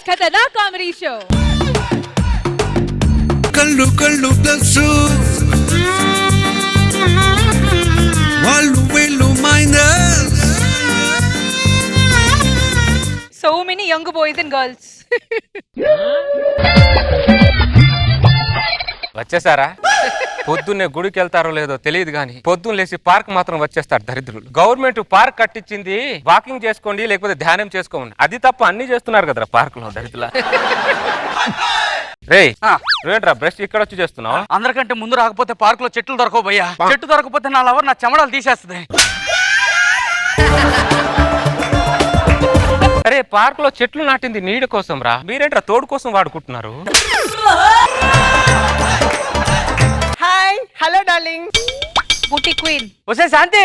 కథనా comedy show. కళ్ళు కళ్ళు plus వాళ్ళు వీళ్ళు minus. So many young boys and girls. వచ్చేసారా? పొద్దున్నే గుడికి వెళ్తారో లేదో తెలియదు కానీ పొద్దున్న లేసి పార్క్ మాత్రం వచ్చేస్తారు దరిద్రులు. గవర్నమెంట్ పార్క్ కట్టించింది వాకింగ్ చేసుకోండి లేకపోతే ధ్యానం చేసుకోండి, అది తప్ప అన్ని చేస్తున్నారు కదరా పార్క్ లో దరిద్రుల. రే ఏంట్రా బ్రష్ ఇక్కడ వచ్చి చేస్తున్నావు? అందరికంటే ముందు రాకపోతే పార్క్ లో చెట్లు దొరకవు భయ్యా. చెట్టు దొరకపోతే నా లవర్ నా చెమడాలు తీసేస్తుంది. అరే పార్క్ లో చెట్లు నాటింది నీడ కోసం రా, మీరేంట్రా తోడు కోసం వాడుకుంటున్నారు? Hi hello darling. Beauty queen. వసే శాంతి,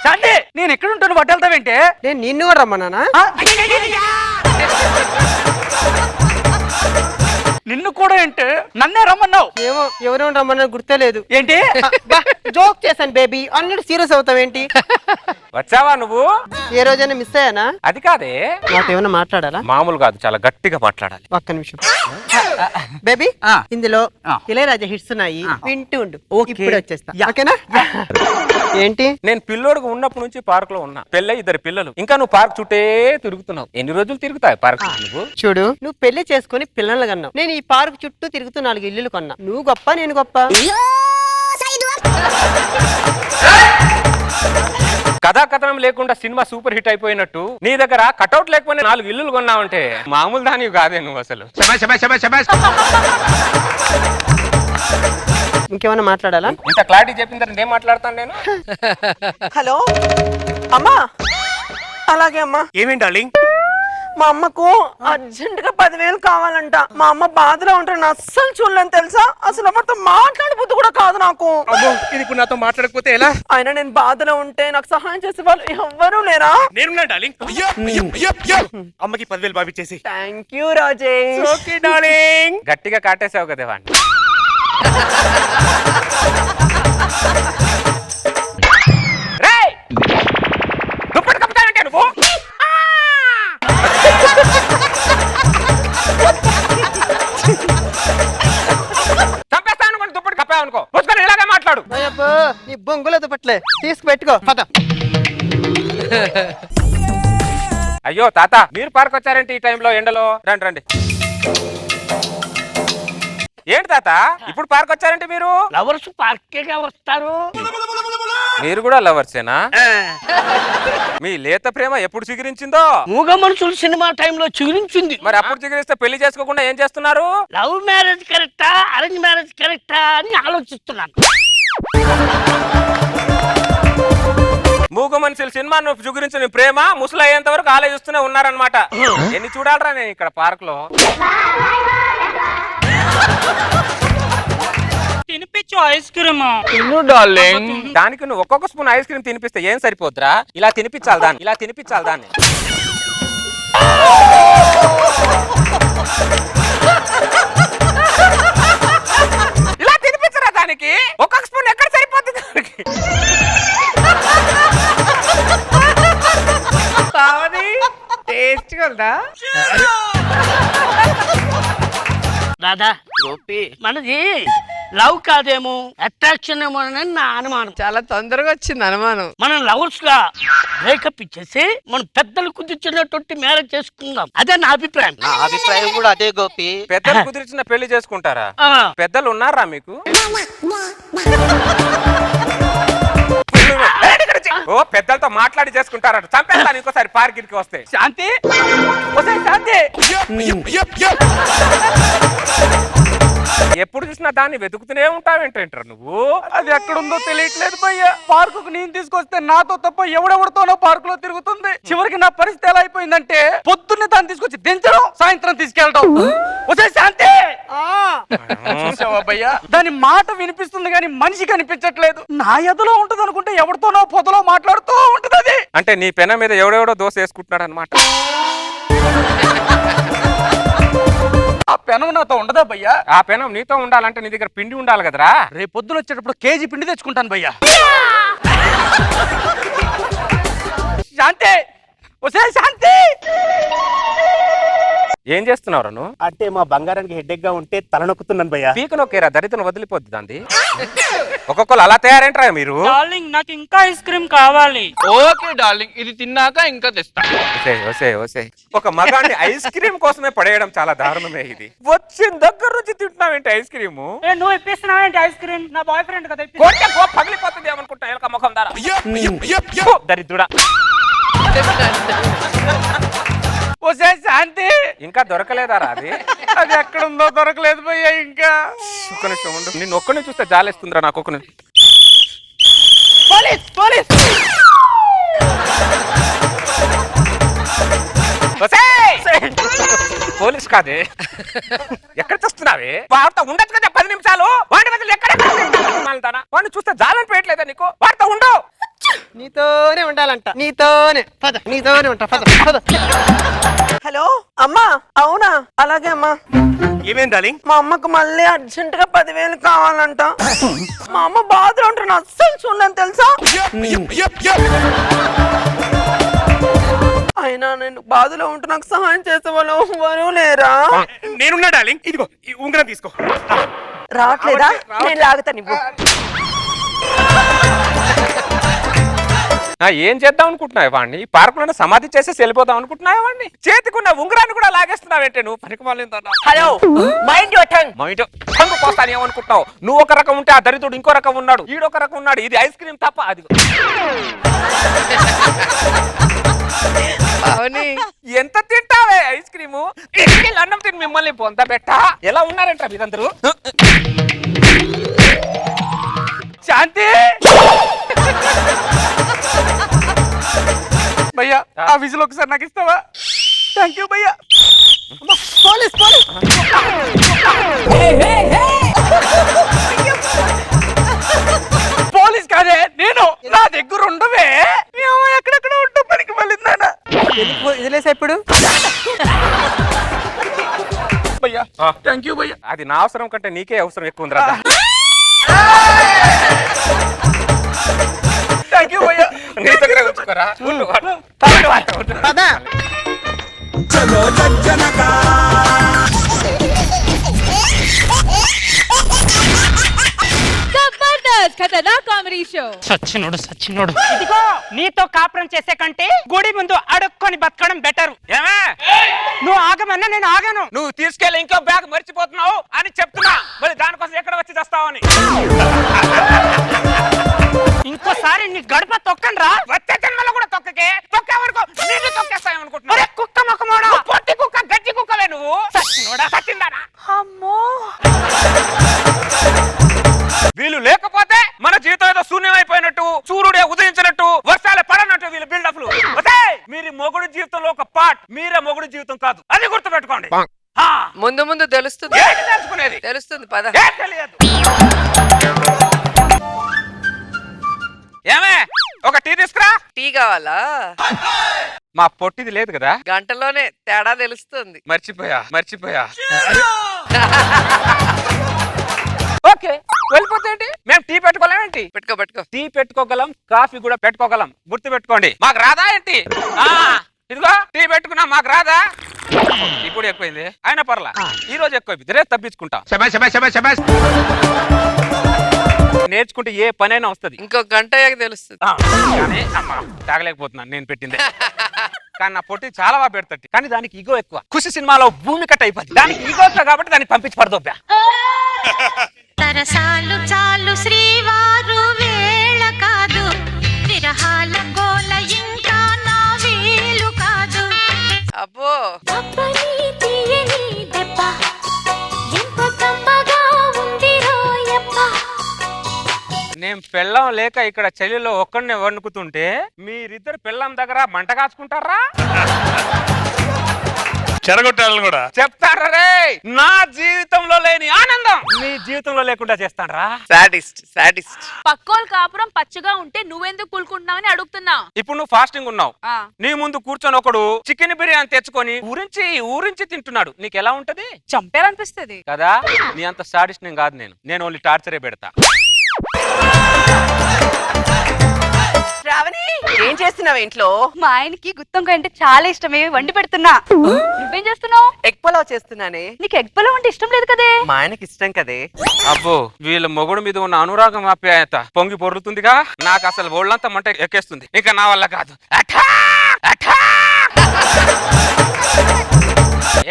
శాంతి నేను ఎక్కడ ఉంటాను వడ్డెళ్తావేంటే? నేను నిన్ను కూడా రమ్మన్నానా? నిన్ను కూడా ఏంటి? నన్నే రమ్మన్నావు. ఏమో ఎవరో రమ్మన్నా గుర్తులేదు. ఏంటి జోక్ చేశాను బేబీ, అన్నట్టు సీరియస్ అవుతావేంటి? వచ్చావా నువ్వు? ఏ రోజైనా మిస్ అయ్యానా? అది కాదే, నాతో ఏమైనా మాట్లాడాలా? మామూలు కాదు, చాలా గట్టిగా మాట్లాడాలి. ఒక్క నిమిషం బేబీ, ఇందులో ఇళయరాజా హిట్స్ ఉన్నాయి, వింటూ ఉండు. ఇప్పుడు వచ్చేస్తా, ఓకేనా? ఏంటి? నేను పిల్లోడుగా ఉన్నప్పటి నుంచి పార్క్ లో ఉన్నా, పెళ్ళై 2 పిల్లలు, ఇంకా నువ్వు పార్క్ చుట్టే తిరుగుతున్నావు. ఎన్ని రోజులు తిరుగుతావు పార్క్ నువ్వు? చూడు, నువ్వు పెళ్లి చేసుకుని పిల్లలు కన్నావు, నేను ఈ పార్క్ చుట్టూ తిరుగుతూ 4 ఇల్లులు కొన్నా. నువ్వు గొప్ప నేను గొప్ప? కథా కథనం లేకుండా సినిమా సూపర్ హిట్ అయిపోయినట్టు నీ దగ్గర కటౌట్ లేకపోతే 4 ఇల్లులు కొన్నావంటే మామూలు దానివి కాదే నువ్వు అసలు. ఇంకేమైనా మాట్లాడాలా? ఇంత క్లారిటీ చెప్పిన తర్వాత ఏం మాట్లాడతాను నేను? హలో అమ్మా. అలాగే అమ్మా. ఏమేంటి డార్లింగ్? మా అమ్మకు అర్జెంట్ గా 10,000 కావాలంట. మా అమ్మ బాధలో ఉంటాను, అస్సలు చూడలేను తెలుసా. అసలు ఎవరితో మాట్లాడబుద్ది కూడా కాదు నాకు. ఇది ఇప్పుడు నాతో మాట్లాడకపోతే ఎలా? అయినా నేను బాధలో ఉంటే నాకు సహాయం చేసే వాళ్ళు ఎవ్వరూ లేరా? నేనున్నా డార్లింగ్. అమ్మకి 10,000 పంపించేసి. Thank you Rajesh. Okay darling. గట్టిగా కాటేసావు కదా వాడిని. రేయ్! దుప్పటి కప్పుతానంటే నువ్వు? చంపేస్తాను అనుకోండి, దుప్పటి కప్పావు అనుకో. పుచ్చుకొని ఇలాగే మాట్లాడు. అయ్యబ్బో, నీ బొంగులతో పట్లే తీసుకు పెట్టుకో పద. అయ్యో తాత, మీరు పార్క్ వచ్చారంటే ఈ టైంలో ఎండలో? రండి రండి. ఏంటి తాత ఇప్పుడు పార్క్ వచ్చారంటే మీరు? లవర్స్ పార్కే వస్తారు. మీరు కూడా లవర్సేనా? మీ లేత ప్రేమ ఎప్పుడు చిగురించిందో? మూగ మనుషులు సినిమా టైంలో చిగురించింది. మరి అప్పుడు చిగురిస్తే పెళ్లి చేసుకోకుండా ఏం చేస్తున్నారు? లవ్ మ్యారేజ్ కరెక్టా, అరేంజ్ మ్యారేజ్ కరెక్టా అని ఆలోచిస్తున్నాను. మూగ మనుషులు సినిమా నువ్వు చిగురించిన ప్రేమ ముసలు అయ్యేంత వరకు ఆలోచిస్తూనే ఉన్నారనమాట. ఎన్ని చూడాలరా నేను ఇక్కడ పార్క్ లో? తినిపించు ఐస్ క్రీమ్. దానికి నువ్వు ఒక్కొక్క స్పూన్ ఐస్ క్రీమ్ తినిపిస్తే ఏం సరిపోద్దురా? ఇలా తినిపించాలి దాన్ని, ఇలా తినిపించాలి దాన్ని. ఇలా తినిపించరా దానికి? ఒక్కొక్క స్పూన్ ఎక్కడ సరిపోద్ది దానికి? దాదా గోపి, మనది లవ్ కాదేమో, అట్రాక్షన్ ఏమో అని నా అనుమానం. చాలా తొందరగా వచ్చింది అనుమానం. మనం లవర్స్ గా బ్రేకప్ ఇచ్చేసి మనం పెద్దలు కుదిర్చినటువంటి మ్యారేజ్ చేసుకుందాం, అదే నా అభిప్రాయం. నా అభిప్రాయం కూడా అదే గోపి. పెద్దలు కుదిరిచిన పెళ్లి చేసుకుంటారా? ఆ, పెద్దలు ఉన్నారా మీకు? ఓ పెద్దలతో మాట్లాడి చేసుకుంటారట. చంపేస్తాను ఇంకోసారి పార్క్ కి వస్తే. శాంతి, వసే శాంతి. ఎప్పుడు చూసినా దాన్ని వెతుకుతూనే ఉంటావేంటంటారు నువ్వు? అది ఎక్కడుందో తెలియట్లేదు భయ్యా. పార్కుకు నేను తీసుకొస్తే నాతో తప్ప ఎవడెవడితోనో పార్క్ లో తిరుగుతుంది. చివరికి నా పరిస్థితి ఎలా అయిపోయిందంటే పొద్దున్నే దాన్ని తీసుకొచ్చి దించడం, సాయంత్రం తీసుకెళ్ళడం. వసే శాంతి, చూసావా భయ్యా, దాని మాట వినిపిస్తుంది కానీ మనిషి కనిపించట్లేదు. నా ఎదలో ఉంటది అనుకుంటే ఎవరితోనో పొదలో మాట్లాడుతూ ఉంటది అది. అంటే నీ పెన మీద ఎవడెవడో దోశ వేసుకుంటున్నాడు అనమాట. ఆ పెనం నాతో ఉండదా భయ్యా? ఆ పెనం నీతో ఉండాలంటే నీ దగ్గర పిండి ఉండాలి కదరా. రేపు పొద్దున వచ్చేటప్పుడు కేజీ పిండి తెచ్చుకుంటాను భయ్యా. శాంతి, ఒసే శాంతి. ఏం చేస్తున్నావు నువ్వు? అంటే మా బంగారానికి హెడ్ఏక్ గా ఉంటే తలనొక్కుతున్నాను భయ్యా. పీక నొక్కేరా, దరిద్రం వదిలిపోద్ది దాన్ని. ఒక్కొక్కరు అలా తయారేంట్రా మీరు? డార్లింగ్ నాకు ఇంకా ఐస్ క్రీమ్ కావాలి. ఓకే డార్లింగ్, ఇది తిన్నాక ఇంకా తెస్తా. ఒసేయ్. ఒక మగాన్ని ఐస్ క్రీమ్ కోసమే పడేయడం చాలా దారుణమే. ఇది వచ్చిన దగ్గర నుంచి తింటున్నావేంటి ఐస్ క్రీము? నువ్వు ఇప్పిస్తున్నావేంటి ఐస్ క్రీమ్? నా బాయ్ ఫ్రెండ్ కదా పగిలిపోతుంది ఏమనుకుంటా ఎలక ముఖం దారా. దరిద్రుడా. ఒసే శాంతి, ఇంకా దొరకలేదారా అది? అది ఎక్కడుందో దొరకలేదు భయ్యా ఇంకా. ఒక్క నిమిషం ఉండు. నిన్ను ఒక్కడిని చూస్తే జాలేస్తుందిరా నాకు. ఒక్క నిమిషం. Police police. పోలీస్ కాదే. ఎక్కడ చూస్తున్నావే? వార్త ఉండొచ్చు కదా 10 నిమిషాలు. వాడి బదులు ఎక్కడ వాడిని చూస్తే జాలని పెట్టలేదా నీకు? వార్త ఉండు. నీతోనే ఉండాలంట, నీతోనే ఉంటా. హలో అమ్మా. అవునా? అలాగే అమ్మా. ఏమేం డార్లింగ్? మా అమ్మకు మళ్ళీ అర్జెంట్ గా 10,000 కావాలంట. మా అమ్మ బాధలో ఉంటాను, అస్సలు చూడలేను తెలుసా. అయినా నేను బాధలో ఉంటూ నాకు సహాయం చేసే వాళ్ళు ఎవరూ లేరా? నేనున్నా డార్లింగ్. ఇదిగో ఈ ఉంగరం తీసుకో. రావట్లేదా? నేను లాగుతా నువ్వు. ఏం చేద్దాం అనుకుంటున్నావు వాడిని? పార్కులో సమాధి చేసేసి వెళ్ళిపోదాం అనుకుంటున్నావు వాడిని? చేతికున్న ఉంగరాన్ని కూడా లాగేస్తున్నావేంటే నువ్వు? పనికి మాలిందా? Hello, mind your tongue. Tongue కోస్తాను ఏమనుకుంటున్నావు? నువ్వు ఒక రకం ఉంటే ఆ దరిద్రుడు ఇంకో రకం ఉన్నాడు, ఈడొక రకం ఉన్నాడు. ఇది ఐస్ క్రీమ్ తప్ప అది ఎంత తింటావే ఐస్ క్రీము? అన్నం తిని మిమ్మల్ని పొంద బెట్ట. ఎలా ఉన్నారంట మీరందరూ? శాంతి భయ్యా, ఆ విజిల్ ఒకసారి నాకు ఇస్తావా? థ్యాంక్ యూ భయ్యా. Police police. పోలీస్ కాదే నేను. నా దగ్గర ఉండవే. ఎక్కడెక్కడ ఉంటూ పనికి మళ్ళిందానా వదిలేసా ఇప్పుడు? భయ్యా థ్యాంక్ యూ భయ్యా. అది నా అవసరం కంటే నీకే అవసరం ఎక్కువ ఉందిరా. థ్యాంక్ యూ భయ్యా. నీ దగ్గర ఉంచుకోరా. చలో జనకా జబర్దస్త్ ఖతర్నాక్ కామెడీ షో. సచ్చినోడు. ఇదిగో నీతో కాపురం చేసే కంటే గుడి ముందు అడుక్కొని బతకడం బెటర్. ఏమే? నువ్వు ఆగమన్నా నేను ఆగాను. నువ్వు తీసుకెళ్ళి ఇంకో బ్యాగ్ మర్చిపోతున్నావు అని చెప్తున్నా. మరి దానికోసం ఎక్కడ వచ్చి చేస్తావని. ఇంకోసారి నీ గడప తొక్కను రా. వచ్చే జన్మలో కూడా తొక్కే వరకు నిన్ను తొక్కేస్తాయనుకుంటున్నా. కుక్క మొక్కమోడా, పొట్టి కుక్క, గజ్జి కుక్కవే నువ్వు. సచ్చిందానా? అమ్మో, వీళ్ళు లేకపోతే మన జీవితం ఏదో శూన్యమైపోయినట్టు, సూర్యుడే ఉదయించినట్టు, వర్షాలే పడనట్టు వీళ్ళు బిల్డప్లు. మీరు మొగుడు జీవితంలో ఒక పార్ట్, మీరే మొగుడు జీవితం కాదు. అది గుర్తుపెట్టుకోండి. ముందు ముందు తెలుస్తుంది. ఏంటి తెలుసుకునేది? తెలుస్తుంది పద. ఏం తెలియదు. ఏమే? ఒక టీ తీసుకురా. టీ కావాలా? మా పొట్టిది లేదు కదా? గంటలోనే తేడా తెలుస్తుంది. మర్చిపోయా. ఓకే, వెళ్ళిపోతే ఏంటి? మేము టీ పెట్టుకోలేమేంటి? పెట్టుకో. టీ పెట్టుకోగలం, కాఫీ కూడా పెట్టుకోగలం. గుర్తు పెట్టుకోండి. మాకు రాదా ఏంటి? ఇదిగో టీ పెట్టుకున్నా, మాకు రాదా? ఇప్పుడు ఎక్కువైంది, అయినా పర్లా. ఈ రోజు ఎక్కువైంది, రేపు తప్పించుకుంటాం. నేర్చుకుంటే ఏ పనైనా వస్తుంది. ఇంకో గంట అయ్యాక తెలుస్తుంది. కానీ అమ్మా తాగలేకపోతున్నాను నేను పెట్టిందే. కానీ నా పొట్టి చాలా బాగా పెడతాడు. కానీ దానికి ఈగో ఎక్కువ. ఖుషి సినిమాలో భూమి కట్ అయిపోతుంది. దానికి ఈగో ఎక్కువ కాబట్టి దాన్ని పంపించి పడదొబ్బా. తరసాలు చాలు శ్రీవారు వేళ కాదు, విరహాల గోల ఇంకా నా వీలు కాదు. అబ్బో, నేను పెళ్ళం లేక ఇక్కడ చలిలో ఒక్కడినే వణుకుతుంటే మీరిద్దరు పెళ్ళం దగ్గర మంట కాచుకుంటారా? చెరగొట్టాలని కూడా చెప్తారా రే? నా జీవితంలో లేని ఆనందం మీ జీవితంలో లేకుండా చేస్తానరా? సాడిస్ట్. పక్కోల్ కాపురం పచ్చగా ఉంటే నువ్వెందుకు కూలుకుంటున్నావని అడుగుతున్నా. ఇప్పుడు నువ్వు ఫాస్టింగ్ ఉన్నావు. నీ ముందు కూర్చొని ఒకడు చికెన్ బిర్యానీ తెచ్చుకొని ఊరించి తింటున్నాడు. నీకు ఎలా ఉంటది? చంపేయాలనిపిస్తుంది కదా. నీ అంత సాడిస్ట్ నేను కాదు. నేను ఓన్లీ టార్చరే పెడతా. శ్రావణి ఏం చేస్తున్నావు ఇంట్లో? మా ఆయనకి గుత్తొంకాయ అంటే చాలా ఇష్టమే, వండి పెడుతున్నా. నువ్వేం చేస్తున్నావు? ఎగ్ పులావ్ చేస్తున్నానే. నీకు ఎగ్ పొలం అంటే ఇష్టం లేదు కదే. మా ఆయనకి ఇష్టం కదే. అబ్బో వీళ్ళ మొగుడు మీద ఉన్న అనురాగం ఆప్యాయత పొంగి పొర్లుతుందిగా. నాకు అసలు ఒళ్ళంతా మంట ఎక్కేస్తుంది. ఇంకా నా వల్ల కాదు. అఠా! అఠా!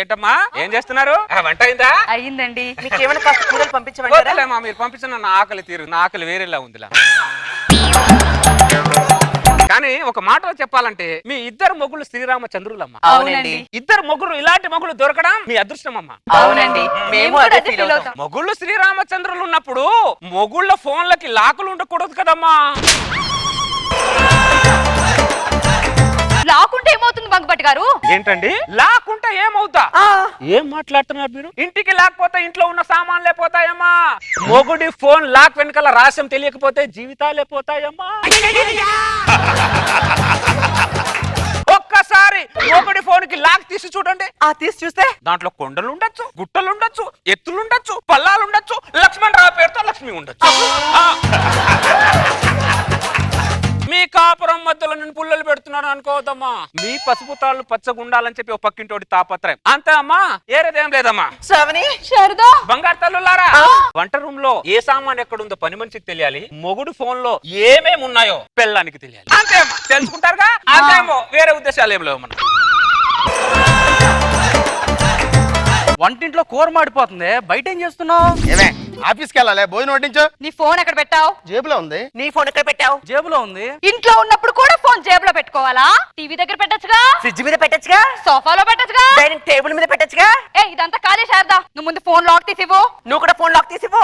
ఏంటమ్మా ఏం చేస్తున్నారు? వంట అయిందా? అయ్యిందండి. మీకు ఏమైనా కాస్త కూరలు పంపించమంటారా? వద్దులేమ్మా, మీరు పంపించిన నా ఆకలి తీరు, నా ఆకలి వేరేలా ఉందిలా. కానీ ఒక మాటలో చెప్పాలంటే మీ ఇద్దరు మొగుళ్ళు శ్రీరామచంద్రులమ్మ. అవునండి. ఇద్దరు మొగుళ్ళు ఇలాంటి మొగుళ్ళు దొరకడం మీ అదృష్టం అమ్మ. అవునండి, మేము అదే ఫీల్ అవుతాం. మొగుళ్ళు శ్రీరామచంద్రులు ఉన్నప్పుడు మొగుళ్ళ ఫోన్లకి లాకులు ఉండకూడదు కదమ్మా. లాకుంటే ఏమవుతుంది బంగపట్టి గారు? ఏంటండి లాక్కుంటే ఏమవుతా? ఏం మాట్లాడుతున్నారు మీరు? ఇంటికి లేకపోతే ఇంట్లో ఉన్న సామాన్లే పోతాయమ్మా. మొగుడి ఫోన్ లాక్ వెనకాల రహస్యం తెలియకపోతే జీవితాలే పోతాయమ్మా. ఒక్కసారి మొగుడి ఫోన్ కి లాక్ తీసి చూడండి. తీసి చూస్తే దాంట్లో కొండలు ఉండొచ్చు, గుట్టలు ఉండొచ్చు, ఎత్తులు ఉండొచ్చు, పల్లాలు ఉండొచ్చు, లక్ష్మణ్ రావు పేరుతో లక్ష్మి ఉండొచ్చు. మీ కాపురం మధ్యలో నేను పుల్లలు పెడుతున్నాను అనుకోవద్దమ్మా. మీ పసుపు తాళ్ళు పచ్చగా ఉండాలని చెప్పి ఒక పక్కింటోడి తాపత్రయం అంతే అమ్మా, ఏరేదేం లేదమ్మా. శ్రావణి శారదా, బంగారు తల్లులారా, వంట రూమ్ లో ఏ సామాన్ ఎక్కడుందో పని మనిషికి తెలియాలి. మొగుడు ఫోన్ లో ఏమేమి ఉన్నాయో పెళ్ళానికి తెలియాలి. అంతే అమ్మా, తెలుసుకుంటారుగా. అంతేమో, వేరే ఉద్దేశాలు ఏం లేవు. మనం వంటింట్లో కూర మాడిపోతుంది, బయట ఏం చేస్తున్నావు? ఏమే ఆఫీస్కి వెళ్ళాలి, భోజనం వడ్డించు. నీ ఫోన్ ఎక్కడ పెట్టావు? జేబులో ఉంది. నీ ఫోన్ ఎక్కడ పెట్టావు? జేబులో ఉంది. ఇంట్లో ఉన్నప్పుడు కూడా ఫోన్ జేబులో పెట్టుకోవాలా? టీవీ దగ్గర పెట్టచ్చుగా, ఫ్రిడ్జ్ మీద పెట్టచ్చుగా, సోఫాలో పెట్టచ్చుగా, డైనింగ్ టేబుల్ మీద పెట్టచ్చుగా. ఇదంతా కాదే శారదా. నువ్వు ముందు ఫోన్ లాక్ తీసివ్వు. నువ్వు కూడా ఫోన్ లాక్ తీసిపో.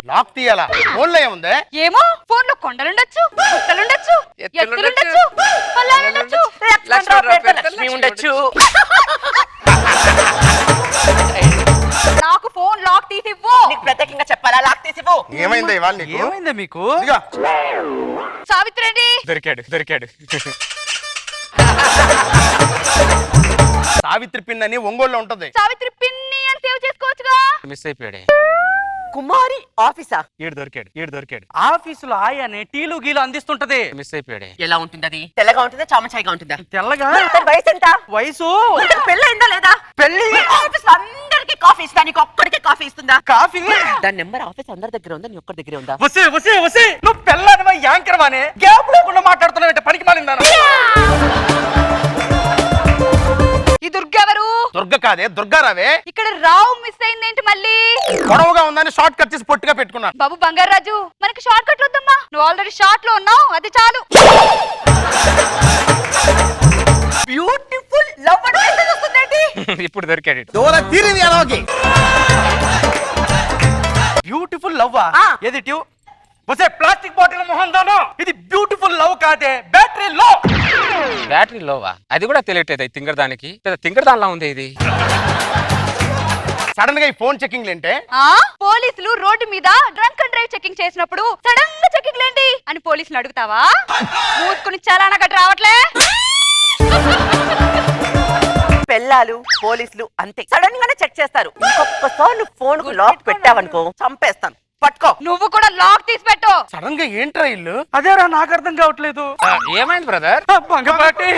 లాక్ తీయాలా? ఫోన్లో ఏముంది? ఏమో, ఫోన్ లో కొండలుండొచ్చు, గుట్టలుండొచ్చు, ఎత్తులుండొచ్చు, పల్లాలుండొచ్చు, లక్ష్మణరావు పేరుతో లక్ష్మి ఉండొచ్చు. నాకు ఫోన్ లాక్ తీసివ్వు. నీకు ప్రత్యేకంగా చెప్పాలా? లాక్ తీసిపో. ఏమైంది ఇవాళ నీకు? ఏమైందా మీకు? ఇదిగో. సావిత్రి అండి. దొరికాడు. సావిత్రి పిన్ అని ఒంగోలులో ఉంటది. సావిత్రి పిన్ని అని సేవ్ చేసుకోవచ్చుగా. మిస్ అయిపోయాడే. కుమారి ఆఫీసా? ఈడు దొరికాడు. ఆఫీసులో ఆయనే టీలు గీలు అందిస్తుంటది. మిస్ అయిపోయాడే. ఎలా ఉంటుంది అది? తెల్లగా ఉంటుందా, చామచాయిగా ఉంటుందా? తెల్లగా. తన వయసు ఎంత? వయసు పెళ్ళి అయిందా లేదా? పెళ్లి. ఆఫీస్ అందరికి కాఫీ ఇస్తా, నీకు ఒక్కడికే కాఫీ ఇస్తుందా? కాఫీ. దాని నెంబర్ ఆఫీస్ అందరి దగ్గర ఉందా, నీ ఒక్కడి దగ్గర ఉందా? వసే నువ్వు పెళ్ళానివా యాంకర్వానే గ్యాప్ లేకుండా మాట్లాడుతున్నావు, పనికి మాలిందా? ఈ దుర్గెవరు? దుర్గ కాదే, దుర్గారావే. ఇక్కడ రావు మిస్ అయిందేంటి మళ్ళీ? పొడవుగా ఉందని షార్ట్ కట్ చేసి పొట్టిగా పెట్టుకున్నాను. బాబు బంగారాజు, మనకి షార్ట్ కట్లు వద్దమ్మా. నువ్వు ఆల్రెడీ షార్ట్ లో ఉన్నావు, అది చాలు. బ్యూటిఫుల్ లవ్ అని మెసేజ్ వస్తుందేంటి? ఇప్పుడు దొరికాడు. Beautiful love. ఏది ట్యూ? వసే ప్లాస్టిక్ బాటిల్ మొహం దానో, ఇది బ్యూటిఫుల్ లవ్ కాదే, బ్యాటరీ లో. బ్యాటరీ లోవా? అది కూడా తెలియట్లేదు. తింగరదానికి తింగరదానిలా ఉంది ఇది. సడన్ గా ఈ ఫోన్ చెకింగ్ ఏంటే? పోలీసులు రోడ్డు మీద డ్రంక్ అండ్ డ్రైవ్ చెకింగ్ చేసినప్పుడు సడన్ గా చెకింగ్ లేండి అని పోలీసులు అడుగుతావా? మూసుకుని చాలానా గట్రా రావట్లే. పెళ్ళాలు పోలీసులు అంతే, సడన్ గానే చెక్ చేస్తారు. ఇంకొకసారి నువ్వు ఫోన్ కు లాక్ పెట్టావనుకో చంపేస్తాను. పట్టుకో. నువ్వు కూడా లాక్ తీసి పెట్టు. సడన్ గా ఏంట్రా ఇల్లు? అదేరా నాకు అర్థం కావట్లేదు. ఏమైంది బ్రదర్? బంగపాటి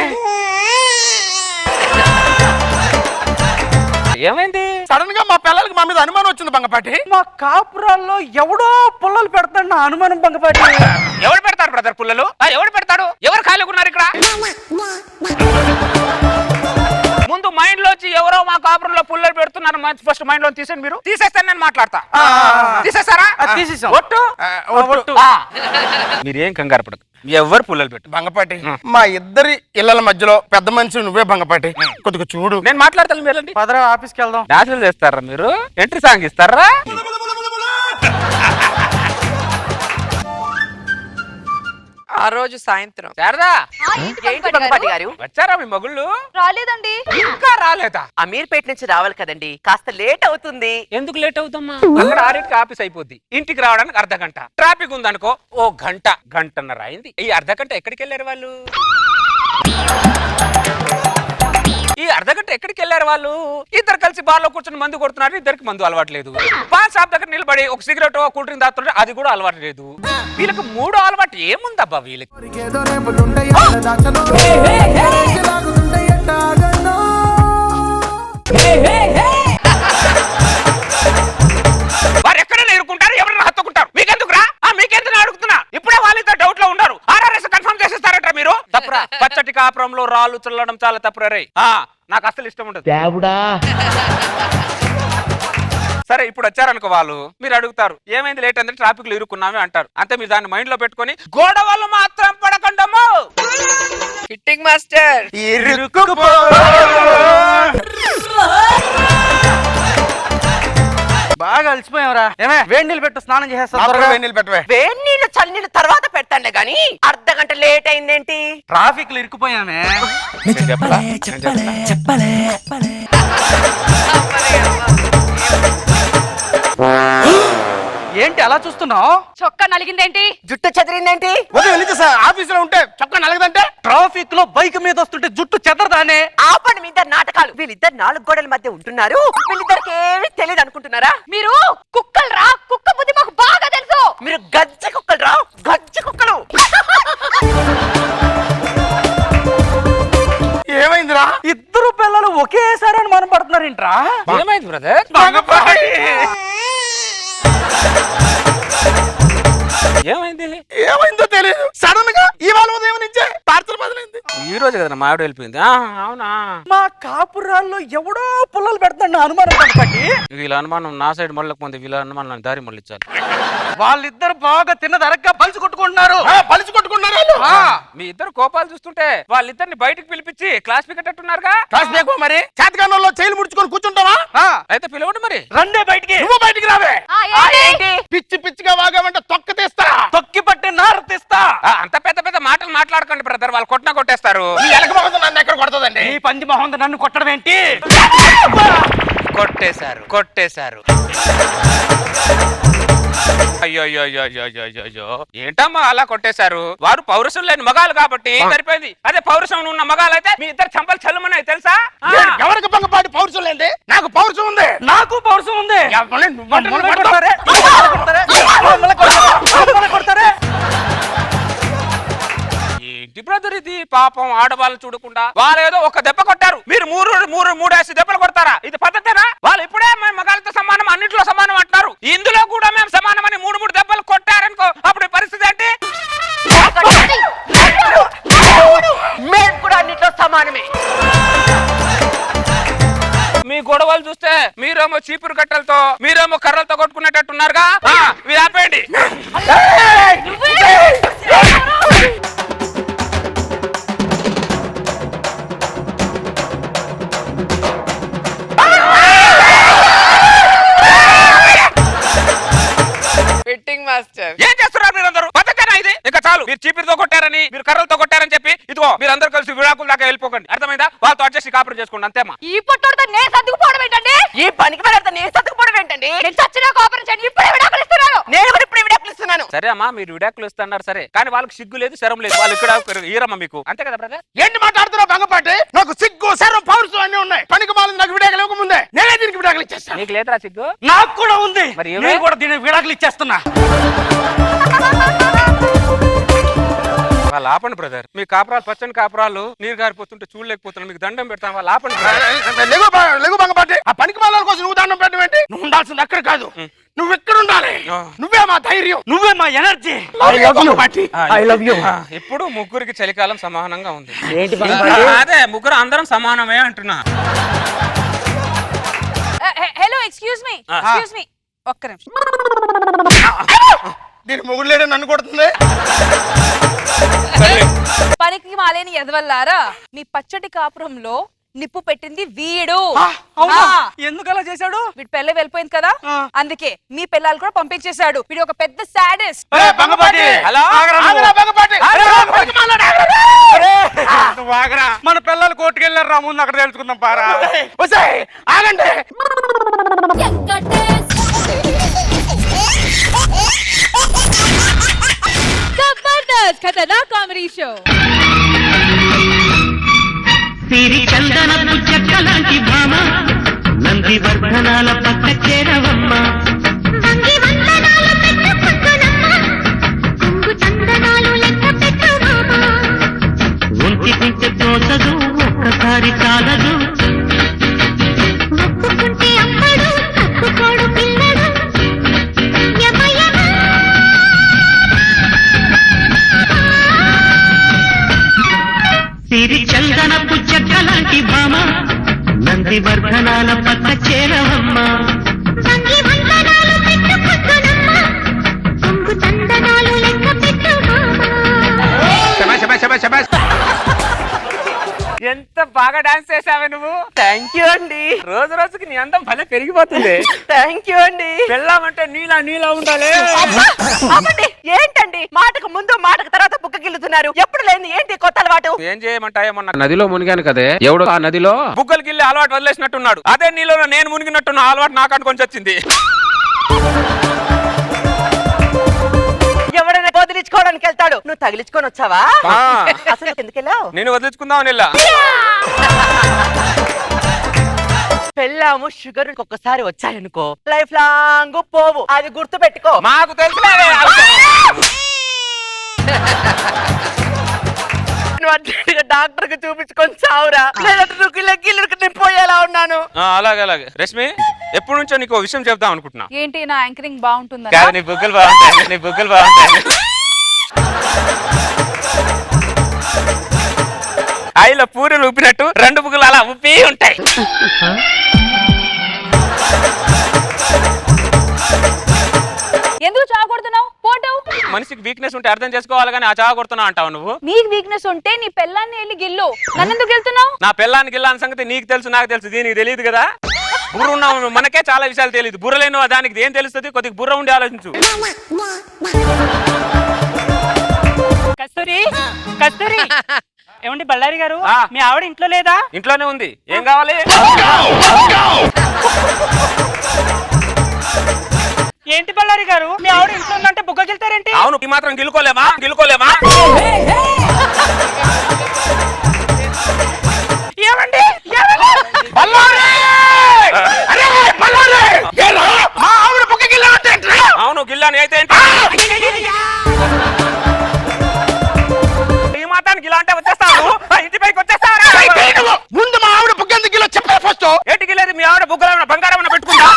ఏమైంది? సడన్ గా మా పిల్లలకి మా మీద అనుమానం వచ్చింది బంగపాటి. మా కాపురాల్లో ఎవడో పుల్లలు పెడతాడు నా అనుమానం బంగపాటి. ఎవరు పెడతారు బ్రదర్ పుల్లలు? ఎవరు పెడతాడు? ఎవరు ఖాళీగా ఉన్నారు ఇక్కడ? ముందు మైండ్ లోంచి ఎవరో మా కాపురంలో పుల్లలు పెడుతున్నారు ఫస్ట్ మైండ్ లో తీసేయండి. మీరు తీసేస్తాను, నేను మాట్లాడతా. తీసేస్తారా? తీసేసాం. ఒట్టు. మీరేం కంగారు పడకు, ఎవరు పుల్లలు పెట్టు. బంగపాటి, మా ఇద్దరి ఇళ్ళల మధ్యలో పెద్ద మనిషి నువ్వే బంగపాటి, కొద్దిగా చూడు. నేను మాట్లాడతాను, మీరండి. పదరా ఆఫీస్కి వెళ్దాం. డాన్సులు చేస్తారా మీరు? ఎంట్రీ సాంగ్ ఇస్తారా? ఆ రోజు సాయంత్రం శారదా, ఏంటి బంగపాటి గారు? వచ్చారా మీ మగుళ్ళు? రాలేదండి. ఇంకా రాలేదా? అమీర్పేట నుంచి రావాలి కదండి, కాస్త లేట్ అవుతుంది. ఎందుకు లేట్ అవుతామ్మా? అక్కడ 6కి ఆఫీస్ అయిపోద్ది. ఇంటికి రావడానికి అర్ధ గంట. ట్రాఫిక్ ఉందనుకో ఓ గంటన్నర అయింది. ఈ అర్ధ గంట ఎక్కడికి వెళ్ళారు వాళ్ళు? ఈ అర్ధగంట ఎక్కడికి వెళ్ళారు వాళ్ళు? ఇద్దరు కలిసి బార్లో కూర్చొని మందు కొడుతున్నారు, ఇద్దరికి మందు అలవాటు లేదు. పాన్ షాప్ దగ్గర నిలబడి ఒక సిగరెట్ కూల్ డ్రింక్ తాగుతుంటే అది కూడా అలవాటు లేదు. వీళ్ళకి మూడో అలవాటు ఏముందబ్బా వీళ్ళకి? వారు ఎక్కడైనా ఎదుర్కొంటారు, ఎవరైనా హత్తుకుంటారు. మీకెందుకురా? మీకెందుకు అడుగుతున్నా? ఇప్పుడే వాళ్ళిద్దరు డౌట్ లో ఉన్నారు. ఆర్ఆర్ఎస్ కన్ఫర్మ్ చేసేస్తారట మీరు. తప్పురా, పచ్చటి కాపురంలో రాళ్ళు చల్లడం చాలా తప్పురా రే. నాకు అసలు ఇష్టం ఉండదు. సరే ఇప్పుడు వచ్చారనుకో వాళ్ళు, మీరు అడుగుతారు ఏమైంది లేట్ అంటే ట్రాఫిక్ లో ఇరుక్కున్నామే అంటారు. అంతే, మీరు దాన్ని మైండ్ లో పెట్టుకొని గోడవలు మాత్రం పడకండము. ఫిట్టింగ్ మాస్టర్ బాగా అలసిపోయావరా? ఏమే వేడి నీళ్ళు పెట్టు, స్నానం చేసేస్తా. వేడి నీళ్ళు పెట్టవే. వేడి నీళ్ళు చల్ల నీళ్ళు తర్వాత పెడతాండే గాని అర్ధగంట లేట్ అయిందేంటి? ట్రాఫిక్ లో ఇరుక్కుపోయామే. ఏంటి అలా చూస్తున్నావు? చొక్కా నలిగిందేంటి? జుట్టు చెదిరిందేంటి? ఆఫీస్ లో ఉంటే చొక్కా నలగదంటే ట్రాఫిక్ లో బైక్ మీద వస్తుంటే జుట్టు చెదరదానే. ఆపండి మీ ఇద్దరు నాటకాలు. వీళ్ళిద్దరు 4 గోడల మధ్య ఉంటున్నారు, వీళ్ళిద్దరికి ఏమీ తెలియదు అనుకుంటున్నారా? మీరు కుక్కలు రా, కుక్క బుద్ధి మాకు బాగా తెలుసు. మీరు గజ్జి కుక్కలు రా, గజ్జి కుక్కలు. ఏమైందిరా? ఇద్దరు పిల్లలు ఒకేసారి అని మనం పడుతున్నారేంట్రా? ఏమైంది బ్రదర్? ఏమైంది? ఏమైందో తెలియదు, సడన్ గా ఇవాళ ఉదయం నుంచే టార్చర్ బదిలింది. ఈ రోజు కదా మా ఆవిడ వెళ్ళిపోయింది. అవునా? మా కాపురాల్లో ఎవడో పుల్లలు పెడతాడు అనుమానం పట్టి. వీళ్ళ అనుమానం నా సైడ్ మళ్ళకపోతే వీళ్ళ అనుమానం నన్ను దారి మళ్ళించాలి. వాళ్ళిద్దరు బాగా తిన్నదరక్క పలుచు కొట్టుకుంటున్నారు. పలిచి కొట్టుకున్నారు. మీ ఇద్దరు కోపాలు చూస్తుంటే వాళ్ళిద్దరిని బయటకు పిలిపించి క్లాస్ పికెట్టున్నారుగా. కాసు బేకో మరి చేతకాలంలో చైలు ముడుచుకొని కూర్చుంటావా? అయితే పిలవండి మరి. రండే బయటికి. నువ్వు బయటికి రావే. ఏంటి? పిచ్చి పిచ్చిగా వాగామంటే తొక్క తీస్తా. తొక్కి పట్టి నార తీస్తా. అంత పెద్ద పెద్ద మాటలు మాట్లాడకండి బ్రదర్, వాళ్ళు కొట్టినా కొట్టేస్తారు. ఈ ఎలక మొహంతో నన్ను ఎక్కడ కొడతదండి? ఈ పంది మొహం నన్ను కొట్టడం ఏంటి? కొట్టేశారు కొట్టేశారు. అయ్యో అయ్యో అయ్యో అయ్యో అయ్యో అయ్యో, ఏంటమ్మా అలా కొట్టేశారు? వారు పౌరుషం లేని మగాలు కాబట్టి సరిపోయింది. అదే పౌరుషం ఉన్న మగాలు అయితే మీ ఇద్దరు చంపలు చల్లమన్నాయి తెలుసా? ఎవరికి భంగపాటి పౌరుషం లేండి? నాకు పౌరుషం ఉంది. నాకు పౌరుషం ఉంది. ఎవరిని నువ్వు అంటే మమ్మల్ని నువ్వు కొడతారే? మమ్మల్ని కొడతారే? ఏంటి బ్రదర్ ఇది? పాపం ఆడవాళ్ళు చూడకుండా వాళ్ళు ఏదో ఒక దెబ్బ కొట్టారు, మీరు మూడేసి దెబ్బలు కొడతారా? ఇది పద్ధతేనా? వాళ్ళు ఇప్పుడే మేము మగాళ్ళతో సమానం, అన్నింటిలో సమానం అంటారు. ఇందులో కూడా మేము సమానమని 3 దెబ్బలు కొట్టారనుకో, అప్పుడు పరిస్థితి ఏంటి? మేము కూడా అన్నిట్లో సమానమే. మీ గొడవలు చూస్తే మీరేమో చీపురు కట్టలతో, మీరేమో కర్రలతో కొట్టుకునేటట్టున్నారుగా. మీరు ఆపేయండి. ఫిట్టింగ్ మాస్టర్ ఏం చేస్తున్నారు మీరందరూ? పద్ధతేనా ఇది? ఇంకా చాలు. మీరు చీపురుతో కొట్టారని, మీరు కర్రలతో కొట్టారని చెప్పి ఇదిగో మీరందరూ కలిసి విడాకుల దాకా వెళ్ళిపోకండి. అర్థమైందా? వాళ్ళతో అడ్జస్ట్ కాపురం చేసుకోండి, అంతేమా. ఈ పొట్టోడితో నేను సర్దుకుపోవడం ఏంటండి? ఈ పనికి వెళ్ళారు నేను సర్దుకుపోవడం ఏంటండి? నేను చచ్చినా కోపరం చేయండి, ఇప్పుడే విడాకులు ఇస్తున్నాను. నేను కూడా ఇప్పుడు విడాకులు ఇస్తున్నాను. సరే అమ్మా, మీరు విడాకులు ఇస్తున్నారు సరే, కానీ వాళ్ళకి సిగ్గు లేదు, శరం లేదు. వాళ్ళు ఇక్కడ ఈరమ్మ మీకు, అంతే కదా బ్రదర్? ఏంటి మాట్లాడుతున్నావు భంగపాటి? నాకు సిగ్గు శరం పౌరుషం అన్ని ఉన్నాయి. పనికి మాలింది నాకు విడాకులు ఇవ్వకముందే నేనే దీనికి విడాకులు ఇచ్చేస్తాను. నీకు లేదురా సిగ్గు? నాకు కూడా ఉంది. మరి నేను కూడా దీనికి విడాకులు ఇచ్చేస్తున్నా. వాళ్ళు ఆపండి బ్రదర్. మీ కాపురాలు పచ్చని కాపురాలు నీరు గారిపోతుంటే చూడలేకపోతున్నాను, మీకు దండం పెడతాను. వాళ్ళు ఆపండి బ్రదర్. లెగు భంగపాటి. ఆ పనికి మాల కోసం నువ్వు దండం పెట్టడం ఏంటి? నువ్వు ఉండాల్సింది అక్కడ కాదు, నువ్వు ఎక్కడ ఉండాలి. నువ్వే మా ధైర్యం, నువ్వే మా ఎనర్జీ. I love you. ఇప్పుడు ముగ్గురికి చలికాలం సమానంగా ఉంది. అదే ముగ్గురు అందరం సమానమే అంటున్నా. హలో, ఎక్స్క్యూజ్ మీ ఒక్క నిమిషం. దీని మొగుడు లేడే నన్ను కొడుతుంది. పనికి మాలేని ఎదవల్లారా, మీ పచ్చటి కాపురంలో నిప్పు పెట్టింది వీడు. ఎందుకు అలా చేశాడు? వీడి పెళ్ళ వెళ్ళిపోయింది కదా, అందుకే మీ పిల్లలు కూడా పంపించేశాడు. వీడు ఒక పెద్ద సాడెస్ట్. హలో మన పిల్లలు కోర్టుకెళ్ళారు రా, ముందు అక్కడ తెలుసుకుందాం పారా. ఆగండి. జబర్దస్త్ ఖతర్నాక్ కామెడీ షో. సిరి చందనపు చెక్కలాంటి భామ నంది వర్ధనాల పక్క చేరవమ్మ వంగి వందనాలు పెట్టుకుంటున్నమ్మ కొంగు చందనాలు లెక్క పెట్టు మామ ఒంటి పించె తోసదు ఒక్కసారి చాలదు ఒప్పుకుంటే అమ్మడు తప్పుకోడు పిల్లడు యమ యమ సిరి చందనపు చెక్కలాంటి భామ నంది వర్ధనాల పక్క చేరవమ్మ వంగి వందనాలు పెట్టుకుంటున్నమ్మ కొంగు చందనాలు లెక్క పెట్టు మామ ఎంత బాగా డాన్స్ చేసావే నువ్వు. థ్యాంక్ యూ అండి. రోజు రోజుకి నీ అందం భలే పెరిగిపోతుంది. థ్యాంక్ యూ అండి. పెళ్ళామంటే నీలా ఉండాలి. అవ్వండి, ఏంటండి మాటకు ముందు మాటకు తర్వాత బుక్క గిల్లుతున్నారు? ఎప్పుడు లేని ఏంటి కొత్త అలవాటు? ఏం చేయమంటాయో మొన్న నదిలో మునిగాను కదే, ఎవడు ఆ నదిలో బుగ్గలు గిల్లి అలవాటు వదిలేసినట్టున్నాడు. అదే నీలో నేను మునిగినట్టున్న అలవాటు నాకు అనుకొని వచ్చింది. ఎవడైనా వదిలించుకోవడానికి వెళ్తాడు, నువ్వు తగిలించుకొని వచ్చావా? అసలు ఎందుకు వెళ్ళావు? నేను వదిలించుకుందామని వెళ్ళా. పెళ్ళాము షుగర్ ఒక్కసారి వచ్చాయనుకో లైఫ్ లాంగ్ పోవు, అది గుర్తు పెట్టుకో. మాకు తెలుసు. నువ్వు అర్జెంటుగా డాక్టర్ కి చూపించుకొని చావురా, లేదంటే నువ్వు గిల్లుకి నేను పోయేలా ఉన్నాను. అలాగే రష్మి, ఎప్పటి నుంచో నీకు విషయం చెప్దాం అనుకుంటున్నా. ఏంటి నా యాంకరింగ్ బాగుంటుందా? కాదు, నీ బుగ్గలు బాగుంటాయి. ఆయిలో పూరీలు ఉప్పినట్టు రెండు బుగ్గలు అలా ఉప్పి ఉంటాయి. ఎందుకు చావకొడుతున్నావు? పోటావు. మనిషికి వీక్నెస్ ఉంటే అర్థం చేసుకోవాలి, కానీ ఆ చావ కొడుతున్నా అంటావు నువ్వు. నీకు వీక్నెస్ ఉంటే నీ పెళ్ళాన్ని వెళ్ళి గిల్లు, నన్నెందుకు గెలుతున్నావు? నా పెళ్ళాన్ని గిల్లాని సంగతి నీకు తెలుసు, నాకు తెలుసు, దీనికి తెలియదు కదా. బుర్ర ఉన్న మనకే చాలా విషయాలు తెలియదు. బుర్ర లేని దానికి ఏం తెలుస్తుంది? కొద్దిగా బుర్ర ఉండి ఆలోచించు. కస్తూరి కస్తూరి ఏమండి బళ్ళారి గారు, ఆ. మీ ఆవిడ ఇంట్లో లేదా? ఇంట్లోనే ఉంది. ఏం కావాలి? ఏంటి బళ్ళారి గారు, మీ ఆవిడ ఇంట్లో ఉందంటే బుగ్గకి వెళ్తారేంటి? అవును, ఈ మాత్రం గిలుకోలేమా? ఏమండి అవును, గిల్లాని అయితే ఏంటి? ఈ మాత్రానికి గిలా అంటే వచ్చేస్తాను. ఇంటి పైకి వచ్చేస్తాను. ముందు మా ఆవిడ బుగ్గెందుకు గిలో చెప్పే ఫస్ట్. ఏంటి గిలేదు? మీ ఆవిడ బుగ్గలు బంగారం పెట్టుకుంటా?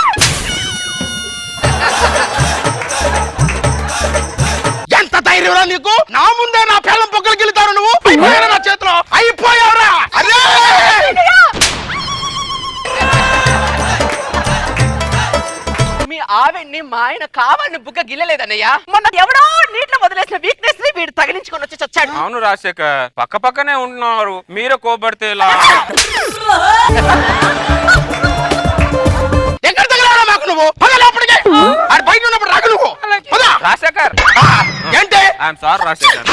ఎంత ధైర్యంరా నీకు? నా ముందే నా పిల్లం బుగ్గలు గిలుతారు నువ్వు. అయిపోయారా నా చేతిలో? అయిపోయావురా? అరే మీ ఆవిడ్ని మా ఆయన కావాలని బుగ్గ గిల్లలేదన్నయ్యా. మొన్న ఎవడో నీటిలో వదిలేసిన వీక్నెస్ ని వీడు తగిలించుకొని వచ్చి చచ్చాడు. అవును రాజశేఖర్, పక్కనే ఉంటున్నారు, మీరే కోబడితే ఇలా. ఎక్కడ తగిలారా మాకు నువ్వు? పద లోపలికి. ఆడ బయట ఉన్నప్పుడు రాకు నువ్వు. పద. రాజశేఖర్, ఏంటి? I'm sorry Rajasekhar.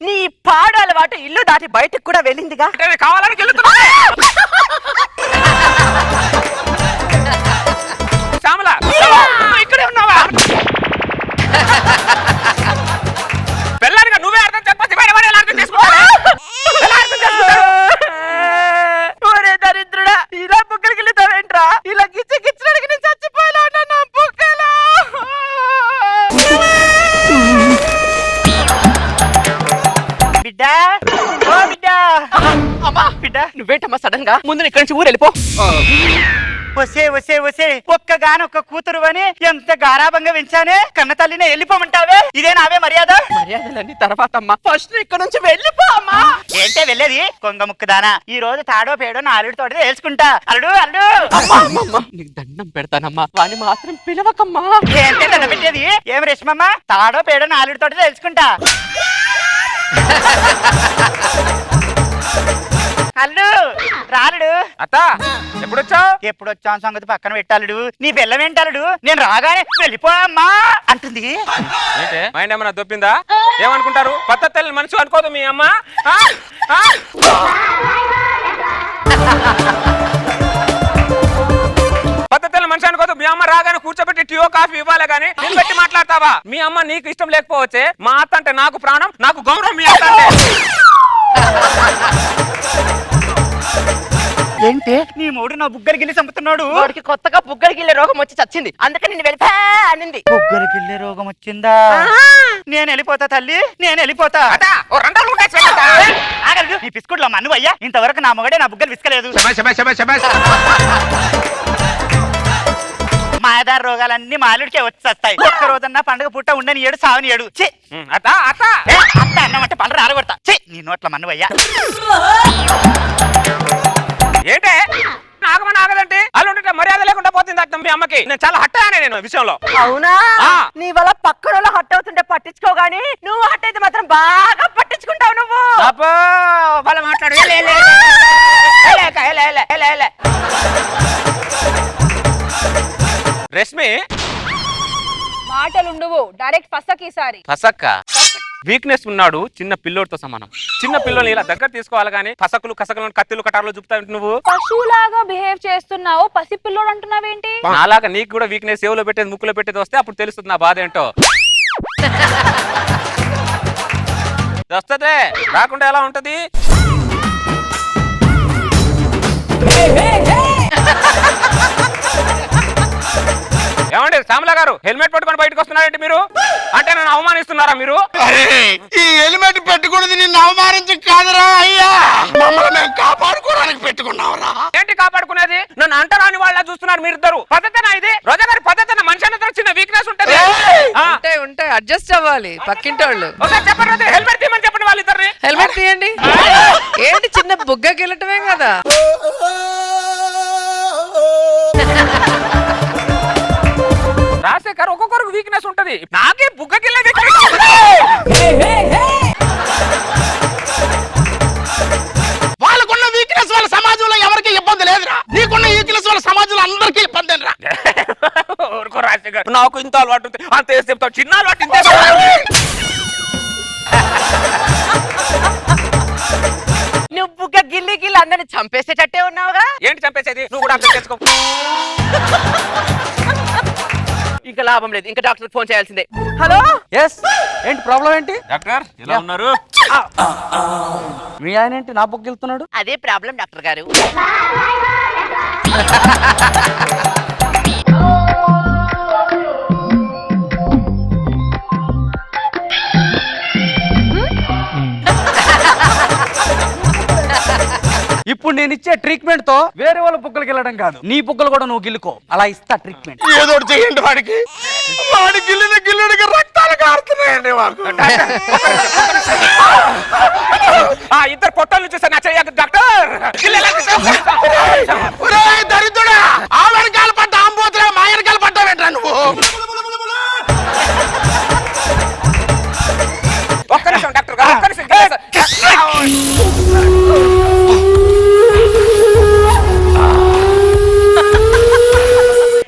నీ పాడు అలవాటు ఇల్లు దాటి బయటకు కూడా వెళ్ళిందిగా. కావాలని గెలుతున్నా. శ్యామలా, ఇక్కడే ఉన్నావా? పెళ్ళానిగా నువ్వే అర్థం చెప్పచ్చు, వేరే వాడు ఎలా అర్థం చేసుకుంటారు? ఒరే దరిద్రుడా, ఇలా బుగ్గలు గిల్లుతావేంట్రా? ఇలా గిచ్చడానికి నేను చచ్చిపోయేలా ఉన్నా నా బుగ్గలు. బిడ్డ, ఓ బిడ్డ. అమ్మా బిడ్డ, నువ్వేంటమ్మా సడన్ గా? ముందు ఇక్కడి నుంచి ఊరు వెళ్ళిపో. వసే ఒక్కగానొక్క కూతురు అని ఎంత గారాభంగా పెంచానే, కన్న తల్లినే వెళ్ళిపోమంటావే? ఇదే నావే మర్యాద? మర్యాదలన్నీ తర్వాత అమ్మా, ఫస్ట్ ఇక్కడ నుంచి వెళ్ళిపో అమ్మా. ఏంటే వెళ్ళేది? కొంగ ముక్కుదానా, ఈ రోజు తాడో పేడో నా అల్లుడితో తెలుసుకుంటా. అల్లుడు అల్లుడు. అమ్మా నీకు దండం పెడతానమ్మా, వాణ్ణి మాత్రం పిలవకమ్మా. ఏంటే దండ పెట్టేది? ఏం రేష్మమ్మ, తాడో పేడో నా అల్లుడితో తెలుసుకుంటా. అల్లుడు రాలుడు. అత్త, ఎప్పుడొచ్చావు? ఎప్పుడొచ్చా సంగతి పక్కన పెట్టాలడు. నీ పిల్లం ఏంటాలడు? నేను రాగానే వెళ్ళిపోమ్మా అంటుంది. ఏంటే మైండ్ ఏమన్నా దొప్పిందా? ఏమనుకుంటారు? పద్ధతి మనిషి అనుకోదు మీ అమ్మ. పద్ధతి మనిషి అనుకోదు మీ అమ్మ. రాగానే కూర్చోబెట్టి టీయో కాఫీ ఇవ్వాలి కానీ నేను పెట్టి మాట్లాడతావా? మీ అమ్మ నీకు ఇష్టం లేకపోవచ్చే, మా అత్త అంటే నాకు ప్రాణం, నాకు గౌరవం. మీ అత్త అంటే ఏంటి నీ మూడు నా బుగ్గలు గిల్లి చంపుతున్నాడు? వాడికి కొత్తగా బుగ్గలు గిల్లే రోగం వచ్చి చచ్చింది, అందుకని నేను వెళ్ళిపా అనింది. బుగ్గలు గిల్లే రోగం వచ్చిందా? నేను వెళ్ళిపోతా తల్లి, నేను వెళ్ళిపోతా. ఆగలేదు నీ పిస్కుట్లో మన్ను అయ్యా, ఇంతవరకు నా మొగడే నా బుగ్గలు విసుకలేదు. మాయదార రోగాలన్నీ మాలుడికే వచ్చి వస్తాయి. ఒక్క రోజన్నా పండుగ పుట్ట ఉండని ఏడు సావని ఏడు. అత్త అత్త అంత అన్నమంటే పళ్ళు రారగొడతా. నీ నోట్ల మన్ను అయ్యా. ఏంటే నాగమని ఆగదంటే అల్లుంటే మర్యాద లేకుండా పోతుంది అర్థం మీ అమ్మకి. నేను చాలా హట్టానే నేను విషయంలో. అవునా? నీ వల్ల పక్కన హట్ అవుతుంటే పట్టించుకోగాని నువ్వు హట్ అయితే మాత్రం బాగా పట్టించుకుంటావు నువ్వు. మాట్లాడు. రష్మి మాటలుండువు, డైరెక్ట్ పసకి ఈసారి. పసక్క వీక్నెస్ ఉన్నాడు, చిన్న పిల్లోడితో సమానం. చిన్న పిల్లని ఇలా దగ్గర తీసుకోవాలి కానీ పసకులు కసకులు కత్తిలు కటార్లు చూపుతావు నువ్వు. పశువులాగా బిహేవ్ చేస్తున్నావు, పసి పిల్లోడు అంటున్నావేంటి? నాలాగా నీకు కూడా వీక్నెస్ చెవులో పెట్టేది ముక్కులో పెట్టేది వస్తే అప్పుడు తెలుస్తుంది నా బాధ ఏంటో. వస్తదే, రాకుండా ఎలా ఉంటది? ఏమండి శ్యామల గారు, హెల్మెట్ పట్టుకొని బయటకు వస్తున్నారంటే మీరు అంటే నన్ను అవమానిస్తున్నారా మీరు? ఈ హెల్మెట్ పెట్టుకున్నది నిన్ను అవమానించి కాదురా అయ్యా, మమ్మల్ని మేము కాపాడుకోవడానికి పెట్టుకున్నావురా. ఏంటి కాపాడుకునేది? నన్ను అంటరాని వాళ్ళ చూస్తున్నారు మీరిద్దరు. పద్ధతేనా ఇది? రోజా గారి పద్ధతి మనిషి అన్న చిన్న వీక్నెస్ ఉంటది. ఉంటాయి అడ్జస్ట్ అవ్వాలి పక్కింటి వాళ్ళు. చెప్పండి, హెల్మెట్ తీయమని చెప్పండి వాళ్ళిద్దరిని. హెల్మెట్ తీయండి. ఏంటి చిన్న బుగ్గ గిల్లటమే కదా. రాజశేఖర్ ఒక్కొక్కరికి వీక్నెస్ ఉంటది, నాకే బుగ్గకిల్ల వీక్నెస్. వాళ్ళకున్న వీక్నెస్ వాళ్ళ సమాజంలో ఎవరికి ఇబ్బంది లేదురా, నీకున్న వీక్నెస్ వాళ్ళ సమాజంలో అందరికీ ఇబ్బంది రా. ఊరుకో రాజశేఖర్, నాకు ఇంత అలవాటు ఉంది అంత వేసి చెప్తావు, చిన్న అలవాటు ఇంతే. నువ్వు బుగ్గ గిల్లి గిల్లి అందరిని చంపేసేటట్టే ఉన్నావుగా. ఏంటి చంపేసేది? నువ్వు కూడా అర్థం చేసుకో. ఇంకా లాభం లేదు, ఇంకా డాక్టర్ ఫోన్ చేయాల్సిందే. హలో, ఎస్ ఏంటి ప్రాబ్లం ఏంటి? డాక్టర్ ఎలా ఉన్నారు? మీ ఆయన ఏంటి నా బుగ్గ వెళ్తున్నాడు? అదే ప్రాబ్లం డాక్టర్ గారు. ఇప్పుడు నేను ఇచ్చే ట్రీట్మెంట్ తో వేరే వాళ్ళ బుగ్గలు గిల్లడం కాదు, నీ బుగ్గలు కూడా నువ్వు గిల్లుకో. అలా ఇస్తా ట్రీట్మెంట్. ఏదో ఒకటి చెయ్యండి వాడికి. వాడి గిల్లిన గిల్లుడికి రక్తాలు కారుతున్నాయండి మాకు. ఇద్దరు పొట్టలు చూసాను నా చెయ్యకు డాక్టర్. ఒరేయ్ దరిద్రుడా, ఆ వెనకాల పడ్డ ఆంబోతులే మా వెనకాల పడ్డావేంట్రా నువ్వు? ఒక్క నిమిషం డాక్టర్ గారు, ఒక్క నిమిషం.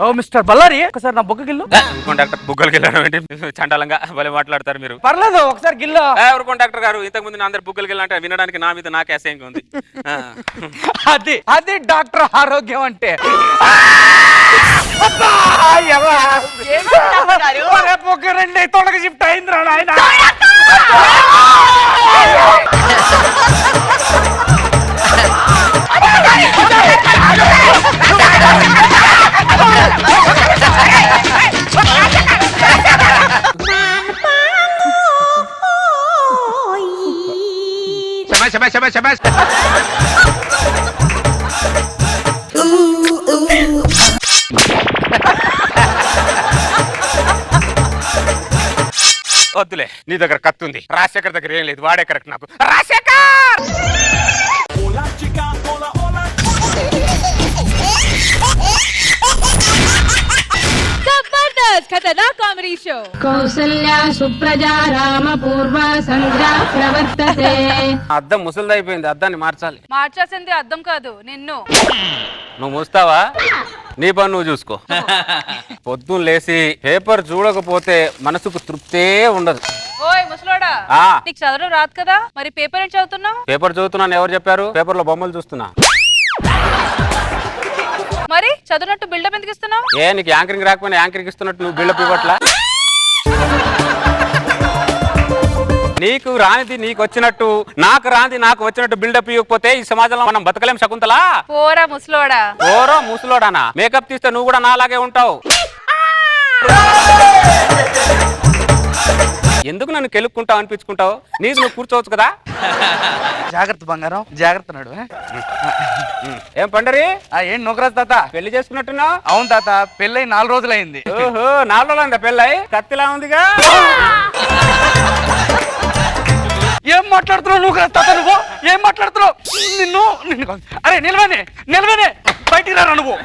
ఓ మిస్టర్ బల్లారి, ఒకసారి నా బుగ్గ గిల్లు. డాక్టర్ బుగ్గలు గిల్లడం ఏంటి? చండాలంగా భలే మాట్లాడతారు మీరు. పర్లేదు, ఒకసారి గిల్లు. ఎవరు డాక్టర్ గారు, ఇంతకు ముందు అందరు బుగ్గలు గిల్లంటే వినడానికి నా మీద నాకే అసహ్యంగా ఉంది. అది అది డాక్టర్ ఆరోగ్యం అంటే. బుగ్గ రెండు తొడగ షిఫ్ట్ అయిందిరా నాయన. వద్దులే, నీ దగ్గర కత్తుంది. రాజశేఖర్ దగ్గర ఏం లేదు, వాడే కరెక్ట్ నాకు. రాజశేఖర్ ఖతర్నాక్ కామెడీ షో. కౌసల్యా సుప్రజా రామ పూర్వ సంధ్యా ప్రవర్తతే. అద్దం ముసలిదైపోయింది, అద్దాన్ని మార్చాలి. మార్చాల్సింది అర్థం కాదు నిన్ను. నువ్వు మూస్తావా? నీ పని నువ్వు చూసుకో. పొద్దున్న లేసి పేపర్ చూడకపోతే మనసుకు తృప్తే ఉండదు. ఓయ్ ముసలోడా, ఆ. నీకు చదవడం రాదు కదా, మరి పేపర్ ఏం చదువుతున్నావు? పేపర్ చదువుతున్నాను ఎవరు చెప్పారు? పేపర్ లో బొమ్మలు చూస్తున్నా. మరి చదువునట్టు బిల్డప్ ఎందుకు ఇస్తున్నావు? ఏ నీకు యాంకరింగ్ రాకపోయినా యాంకరింగ్ ఇస్తున్నట్టు నువ్వు బిల్డప్ ఇవ్వట్లా? నీకు రానిది నీకు వచ్చినట్టు, నాకు రానిది నాకు వచ్చినట్టు బిల్డప్ ఇవ్వకపోతే ఈ సమాజంలో మనం బతకలేం శకుంతలా. పోరా ముసలోడా. ఓరో ముసలోడానా? మేకప్ తీస్తే నువ్వు కూడా నాలాగే ఉంటావు. ఎందుకు నన్ను కెలుక్కుంటావు అనిపించుకుంటావు? నీకు నువ్వు కూర్చోవచ్చు కదా. జాగ్రత్త బంగారం, జాగ్రత్త నడు. ఏం పండరి ఏం నూకరాజు తాత, పెళ్లి చేసుకున్నట్టున్నావు? అవును తాత, పెళ్ళై 4 రోజులైంది. ఓహో 4 రోజులైందా పెళ్ళై? కత్తిలా ఉందిగా. ఏం మాట్లాడుతున్నావు నూకరాజు తాత? నువ్వు ఏం మాట్లాడుతున్నావు? నిన్ను అరే నిలవనే బయటికి రా నువ్వు.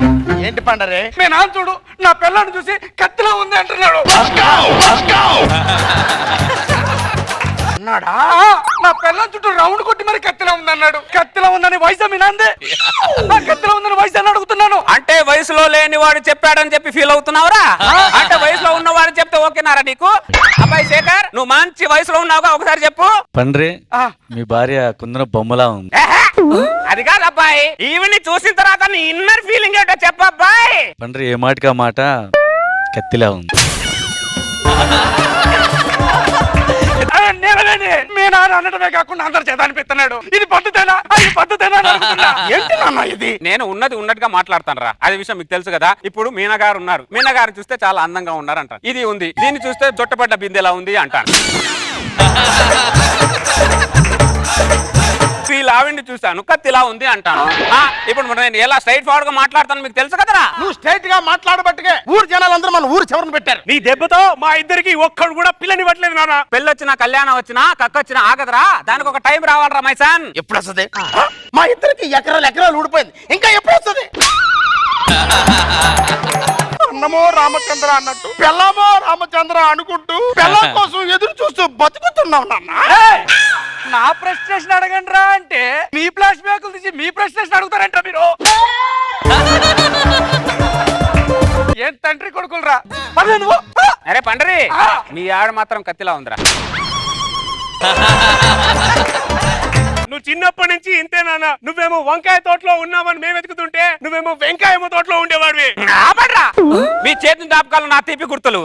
ఏంటి పండరే? మీ నాన్న చూడు నా పిల్లని చూసి కత్తిలో ఉంది అంటున్నాడు. అన్నాడా? నా పిల్లని చుట్టూ రౌండ్ కొట్టి మరి కత్తిలో ఉంది అన్నాడు. కత్తిలో ఉందని వయసు మీ నాందే. నా కత్తిలో ఉందని వయసు అని అడుగుతున్నాను. అంటే వయసులో లేని వాడు చెప్పాడని చెప్పి ఫీల్ అవుతున్నావురా? అంటే వయసులో ఉన్నవాడు చెప్తే ఓకేనారా నీకు? అబ్బాయి శేఖర్, నువ్వు మంచి వయసులో ఉన్నావుగా, ఒకసారి చెప్పు. పండ్రి మీ భార్య కుందన బొమ్మలా ఉంది. అది కాదు అబ్బాయి, ఈవిని చూసిన తర్వాత నీ ఇన్నర్ ఫీలింగ్ ఏంటో చెప్పు అబ్బాయి. పండ్రి ఏ మాటగా మాట కత్తిలా ఉంది. మీ నాన్న అనడమే కాకుండా అందరు చేత అనిపిస్తున్నాడు. ఇది పద్ధతేనా? అది పద్ధతేనా? ఏంటి నాన్న ఇది? నేను ఉన్నది ఉన్నట్టుగా మాట్లాడతాను రా. అదే విషయం మీకు తెలుసు కదా. ఇప్పుడు మీనగారు ఉన్నారు, మీనగారు చూస్తే చాలా అందంగా ఉన్నారు అంటారు. ఇది ఉంది, దీన్ని చూస్తే జొట్టపడ్డ బిందెలా ఉంది అంటాను. ఆవిడ్ని చూస్తాను కత్తిలా ఉంది అంటాను. ఇప్పుడు నేను ఎలా స్ట్రైట్ ఫార్వర్డ్ గా మాట్లాడతాను మీకు తెలుసు కదరా. నువ్వు స్ట్రైట్ గా మాట్లాడబట్టుకే ఊరు జనాలందరూ మన ఊరు చివరన పెట్టారు. నీ దెబ్బతో మా ఇద్దరికి ఒక్కడు కూడా పిల్లనివ్వట్లేదు నాన్న. పెళ్ళి వచ్చినా కళ్యాణం వచ్చినా కక్కొచ్చినా ఆగదరా. దానికి ఒక టైం రావాలరా మైసాన్. ఎప్పుడు వస్తుంది? మా ఇద్దరికి ఎకరాలు ఊడిపోయింది, ఇంకా ఎప్పుడు వస్తుంది? అన్నమో రామచంద్ర అన్నట్టు పెళ్ళమో రామచంద్ర అనుకుంటూ పెళ్ళం కోసం ఎదురు చూస్తూ బతుకుతున్నాం నాన్న. నా ప్రశ్న అడగండి రా అంటే మీ ఫ్లాష్ బ్యాక్లు తీసి మీ ప్రశ్న అడుగుతారంట మీరు. ఏం తండ్రి కొడుకులు రా. అరే పండరి, మీ ఆవిడ మాత్రం కత్తిలా ఉందిరా. నువ్వు చిన్నప్పటి నుంచి ఇంతే నాన్న. నువ్వేమో వంకాయ తోటలో ఉన్నావని మేము వెతుకుతుంటే నువ్వేమో వెంకాయమ్మ తోటలో ఉండేవాడివి. మీ చేతి జ్ఞాపకాలు నా తీపి గుర్తులు.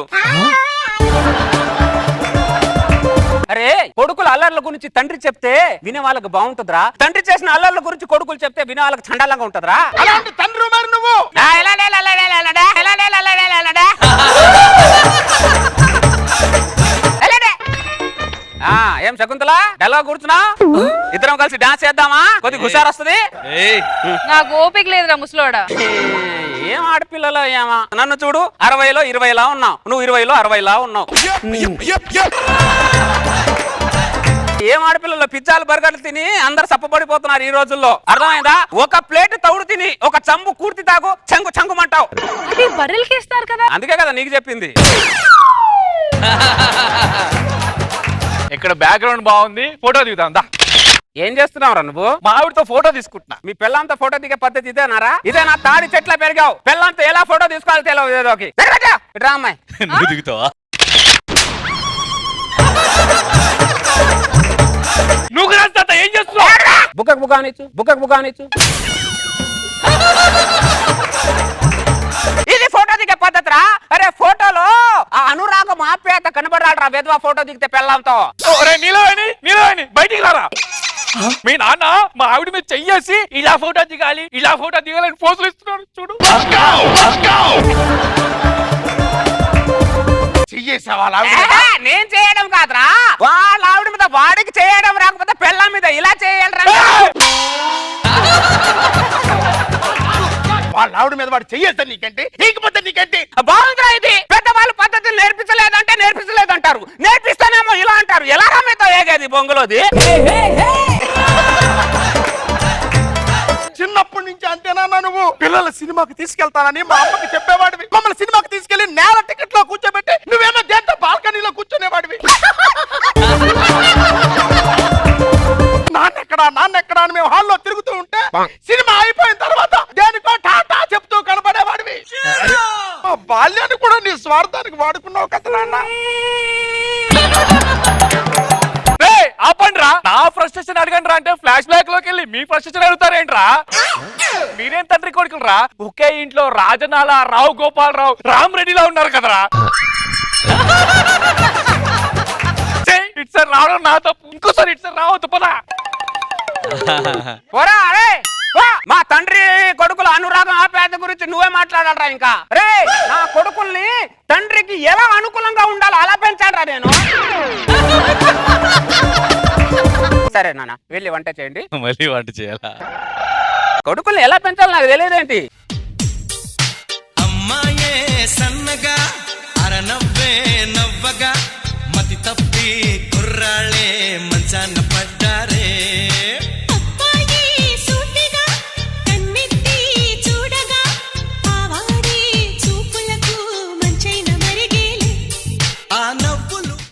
అరే కొడుకుల అల్లర్ల గురించి తండ్రి చెప్తే వినే వాళ్ళకి బాగుంటుందిరా. తండ్రి చేసిన అల్లర్ల గురించి కొడుకులు చెప్తే వినే వాళ్ళకి చండాలంగా ఉంటుందిరా. అలాంటి తండ్రి మరి నువ్వు. ఏం శకుంతల డైలాగ్ కూర్చున్నా? ఇద్దరం కలిసి డాన్స్ చేద్దామా? కొద్ది హుషారు వస్తుంది. నాకు ఓపిక లేదురా ముసలోడా. ఏం ఆడపిల్లలో ఏమా? నన్ను చూడు, 60లో 20లా ఉన్నావు, నువ్వు 20లో 60లా ఉన్నావు. ఏం ఆడపిల్లలో పిజ్జాలు బర్గర్లు తిని అందరు సప్పబడిపోతున్నారు ఈ రోజుల్లో. అర్థమైందా? ఒక ప్లేట్ తౌడు తిని ఒక చంబు కూర్తి తాగు చంగుమంటావు. అది బర్రెలకేస్తారు కదా. అందుకే కదా నీకు చెప్పింది. ఇక్కడ బ్యాక్గ్రౌండ్ బాగుంది, ఫోటో దిగుతాం. ఏం చేస్తున్నావురా నువ్వు? మా ఆవిడతో ఫోటో తీసుకుంటున్నా. మీ పిల్లంతా ఫోటో దిగే పద్ధతి ఇదేనారా? ఇదేనా? తాడి చెట్ల పెరిగావు, పిల్లంతా ఎలా ఫోటో తీసుకోవాలి తెలియదు. ఇట్రా అమ్మాయి. నువ్వు దిగుతావా? నువ్వు ఏం చేస్తున్నావు? బుక్కకు బుకానిచ్చు. ఇది ఫోటో దిగే పద్ధతిరా. అరే ఫోటోలో ఆ అనురాగం ఆప్యాయత కనబడాలరా వెధవా ఫోటో దిగితే పెళ్ళంతో. నీలవేణి బయటికి రారా. మీ నాన్న మా ఆవిడ మీద చెయ్యేసి ఇలా ఫోటో దిగాలని పోజులు ఇస్తున్నాడు చూడు. చెయ్యేసావా? నేను చేయడం కాదురా, వాళ్ళ ఆవిడ మీద వాడికి చేయడం రాకపోతే పెళ్ళం మీద ఇలా చేయాలరా. వాళ్ళ ఆవిడ మీద వాడు చెయ్యేస్తా నీకంటే నీకంటే బాగుందిరా ఇది. పెద్దవాళ్ళు పద్ధతులు నేర్పించలేదంటారు, నేర్పిస్తానేమో ఇలా అంటారు. ఎలా రమ్మతో ఏగేది బొంగులోది? చిన్నప్పటి నుంచి అంతేనా నువ్వు? పిల్లల సినిమాకి తీసుకెళ్తానని మా అమ్మకి చెప్పేవాడివి. మమ్మల్ని సినిమాకి తీసుకెళ్లి నేల టికెట్ లో కూర్చోబెట్టి నువ్వేమో దేంతో బాల్కనీలో కూర్చునేవాడివి. నాన్నెక్కడా అని మేము హాల్లో తిరుగుతూ ఉంటే సినిమా అయిపోయిన తర్వాత దేనికో టాటా చెప్తూ కనబడేవాడివి. మా బాల్యాన్ని కూడా నీ స్వార్థానికి వాడుకున్నావు కదా నాన్న. ఆపండి రా. నా ఫ్రస్ట్రేషన్ అడగండి రా అంటే ఫ్లాష్ బ్యాక్ లోకి వెళ్ళి మీ ఫ్రస్ట్రేషన్ అడుగుతారేంట్రా? మీరు మీరేం తండ్రి కొడుకులు రా, ఒకే ఇంట్లో రాజనాల, రావు గోపాలరావు, రామరెడ్డిలా ఉన్నారు కదరా. ఇట్సారి రావడం నా తప్పు, ఇంకోసారి ఇట్సారి రావద్దు పదా. పోరా అరే మా తండ్రి కొడుకుల అనురాగం ఆప్యాయత గురించి నువ్వే మాట్లాడాలరా. ఇంకా రే నా కొడుకుల్ని తండ్రికి ఎలా అనుకూలంగా ఉండాలో అలా పెంచాడరా నేను. సరే నాన్న వెళ్ళి వంట చేయండి. మళ్ళీ వంట చేయాలా? కొడుకుల్ని ఎలా పెంచాలో నాకు తెలియదేంటి. అమ్మాయే సన్నగా అరనవ్వే నవ్వగా మతి తప్పి కుర్రాళ్ళే మంచాన పడ్డారే.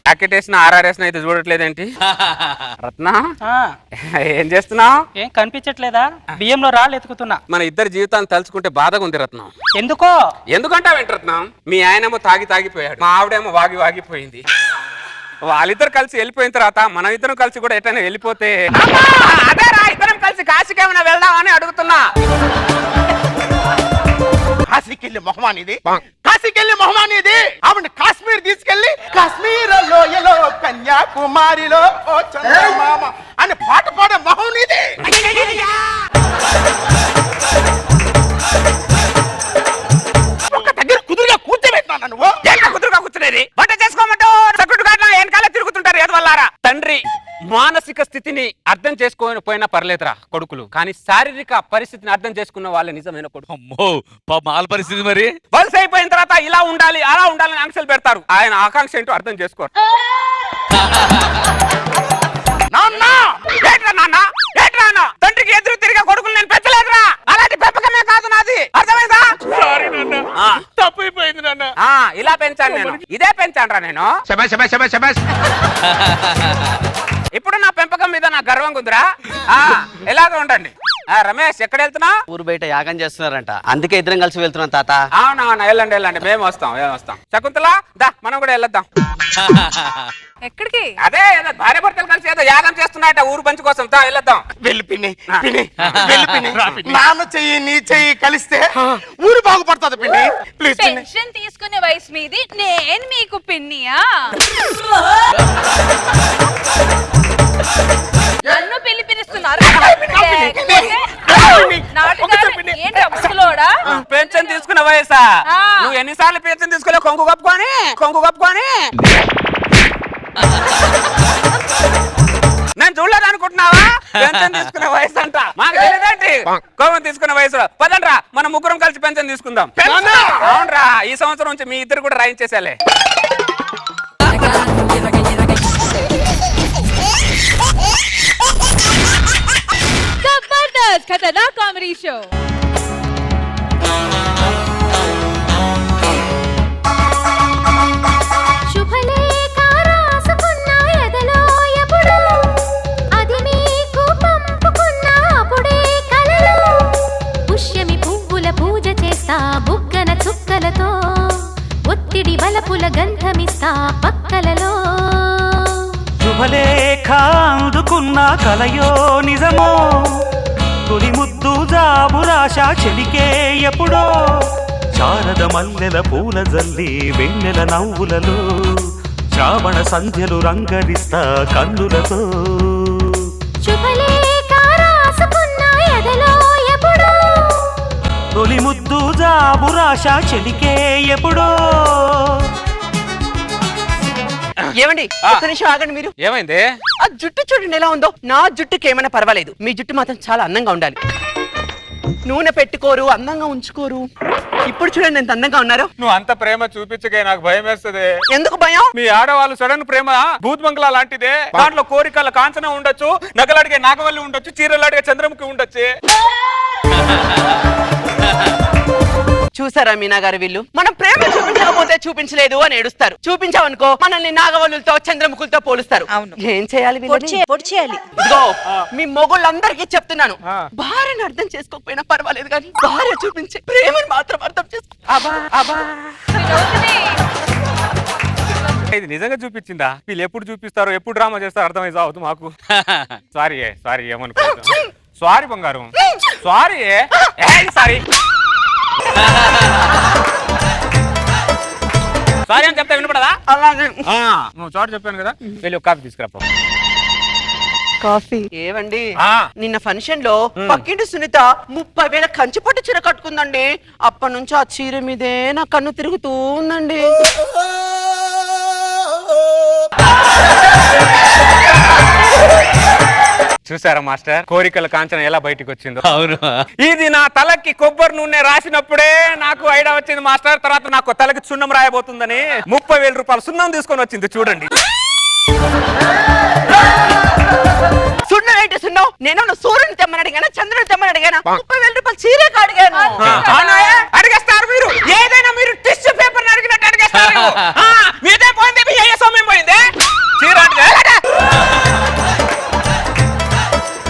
ప్యాకెట్ వేసిన ఆర్ఆర్ఎస్ అయితే చూడట్లేదేంటి రత్న? ఏం చేస్తున్నావు? ఏం కనిపించట్లేదా? బియ్యంలో రాళ్ళు ఎత్తుకుతున్నా. మన ఇద్దరి జీవితాన్ని తలుచుకుంటే బాధగా ఉంది రత్నం. ఎందుకో? ఎందుకంటావేంటి రత్నం? మీ ఆయనేమో తాగిపోయాడు, మా ఆవిడేమో వాగిపోయింది. వాళ్ళిద్దరు కలిసి వెళ్ళిపోయిన తర్వాత మనం ఇద్దరం కలిసి కూడా ఎటైనా వెళ్ళిపోతే అదేరా ఇద్దరం కలిసి కాశీకి ఏమైనా వెళ్దామని అడుగుతున్నా. కాశీకెళ్ళి మొహమానిది, కాశీకెళ్ళి మొహమానిది. ఆవిడ కాశ్మీర్ తీసుకెళ్లి కాశ్మీర్ లోయలో కన్యాకుమారిలో ఓ చంద్రమామ అని పాట పాడే మొహం నీది. ఒక్క దగ్గర కుదురుగా కూర్చోబెట్టినా నువ్వు. కుదురుగా కూర్చునేది వంట చేసుకోమంటూ సకుటు కాట్లా వెనకాల తిరుగుతుంటారు ఎదవల్లారా. తండ్రి మానసిక స్థితిని అర్థం చేసుకోకపోయినా పర్లేదురా కొడుకులు, కానీ శారీరక పరిస్థితిని అర్థం చేసుకున్న వాళ్ళే నిజమైన కొడుకు. అమ్మో మాల పరిస్థితి మరి. వలస అయిపోయిన తర్వాత ఇలా ఉండాలి అలా ఉండాలని ఆంక్షలు పెడతారు. ఆయన ఆకాంక్ష ఏంటో అర్థం చేసుకోరు. తండ్రికి ఎదురు తిరిగే కొడుకులు నేను పెంచలేదురా. అలాంటి పెంపకమే కాదు నాది, అర్థమైందా? తప్పైపోయింది నాన్న. ఇలా పెంచాను నేను, ఇదే పెంచాను రా నేను. ఇప్పుడు నా పెంపకం మీద నాకు గర్వంగా ఉందిరా. ఎలాగ ఉండండి. రమేష్ ఎక్కడ వెళ్తున్నా? ఊరు బయట యాగం చేస్తున్నారంట, అందుకే ఇద్దరం కలిసి వెళ్తున్నాం తాత. అవునవునా, వెళ్ళండి మేము వస్తాం. శకుంతలా దా మనం కూడా వెళ్ళొద్దాం. ఎక్కడికి? అదే భార్య భర్తలు కలిసి ఏదో యాగం చేస్తున్నాయట ఊరు పంచి కోసం. వెళ్ళొద్దాం. వెళ్ళి పిన్ని, వెళ్ళి పిన్ని. నాన్న చెయ్యి నీ చెయ్యి కలిస్తే ఊరు బాగుపడుతుంది పిన్ని. ప్లీజ్ పిన్ని. పెన్షన్ తీసుకునే వయసు మీది, నేను మీకు పిన్నియా? నన్ను పిలుస్తున్నారు. పెన్షన్ తీసుకున్న వయసా? నువ్వు ఎన్నిసార్లు పెన్షన్ తీసుకోలే? కొంగు కప్పుకొని నేను చూడలేదు అనుకుంటున్నావా? పెన్షన్ తీసుకునే వయసు అంట. మాకు తెలియదేంటి కోపం తీసుకునే వయసు? పదండ్రా మనం ముగ్గురం కలిసి పెన్షన్ తీసుకుందాం. అవునరా, ఈ సంవత్సరం నుంచి మీ ఇద్దరు కూడా రాయించేసేలే. జబర్దస్త్ ఖతర్నాక్ కామెడీ షో. బుగ్గన చుక్కలతో ఒత్తిడి బలపుల గంధమిస్తా పక్కలలో. శుభలేఖ అందుకున్న కలయో నిజమో, తొలి ముద్దు జాబురాశ చెలికే ఎప్పుడో. శారద మల్లెల పూల జల్లి వెన్నెల నవ్వులలో, శ్రావణ సంధ్యలు రంగరిస్తా కన్నులతో. శుభలేఖ రాసుకున్న ఎదలో ఎప్పుడో, తొలి ముద్దు జాబురాశ చెలికే ఎప్పుడో. ఏమండి ఒక్క నిమిషం ఆగండి. మీరు ఏమైంది? ఆ జుట్టు చూడండి ఎలా ఉందో. నా జుట్టుకి ఏమైనా పర్వాలేదు, మీ జుట్టు మాత్రం చాలా అందంగా ఉండాలి. నూనె పెట్టుకోరు, అందంగా ఉంచుకోరు. ఇప్పుడు చూడండి ఎంత అందంగా ఉన్నారు. నువ్వు అంత ప్రేమ చూపించకే నాకు భయం వేస్తుంది. ఎందుకు భయం? మీ ఆడవాళ్ళు సడన్ ప్రేమ భూత్ బంగ్లా లాంటిదే. దాంట్లో కోరికల కాంచన ఉండొచ్చు, నగలడిగే నాగవల్లి ఉండొచ్చు, చీరలాడిగే చంద్రముఖి ఉండొచ్చు. చూసారా మీనా గారు, వీళ్ళు మనం ప్రేమ చూపించకపోతే చూపించలేదు అని ఏడుస్తారు, చూపించామనుకో మనల్ని నాగవల్లులతో చంద్రముఖులతో పోలుస్తారు. ఏం చేయాలి? ఇదిగో మీ మొగుళ్ళందరికీ చెప్తున్నాను, భార్యను అర్థం చేసుకోకపోయినా పర్వాలేదు కానీ భార్య చూపించే ప్రేమను మాత్రం అర్థం చేసుకో. ఇది నిజంగా చూపించిందా? వీళ్ళు ఎప్పుడు చూపిస్తారో, ఎప్పుడు డ్రామా చేస్తారో అర్థమైతే అవుతుంది మాకు. సారీ ఏమనుకో. సారీ బంగారం. సారీ సారీ సారీ అని చెప్తే వినపడదా? అలాగే నువ్వు చోట చెప్పాను కదా, వెళ్ళి ఒక కాఫీ తీసుకురా. కాఫీ ఏవండి, ఆ. నిన్న ఫంక్షన్ లో పక్కింటి సునీత 30,000 కంచి పట్టు చీర కట్టుకుందండి. అప్పటి నుంచి ఆ చీర మీదే నా కన్ను తిరుగుతూ ఉందండి. చూసారా మాస్టర్, కోరికల కాంచన ఎలా బయటికి వచ్చిందో. అవును. ఇది నా తలకి కొబ్బరి నూనె రాసినప్పుడే నాకు ఐడియా వచ్చింది మాస్టర్. తర్వాత నాకు తలకి సున్నం రాయబోతుందని 30,000 రూపాయలు సున్నం తీసుకొని వచ్చింది చూడండి. సున్నం ఏంటి సున్నం? నేను సూర్యుని తెమ్మని అడిగానా, చంద్రుని తెమ్మని అడిగానా? 30,000 రూపాయలు చీరకు అడిగాను. అడిగేస్తారు మీరు, ఏదైనా మీరు టిష్యూ పేపర్ అడిగినట్టు అడిగేస్తారు. మీదే పోయింది, మీ అయ్యే సొమ్మేం పోయింది. చీర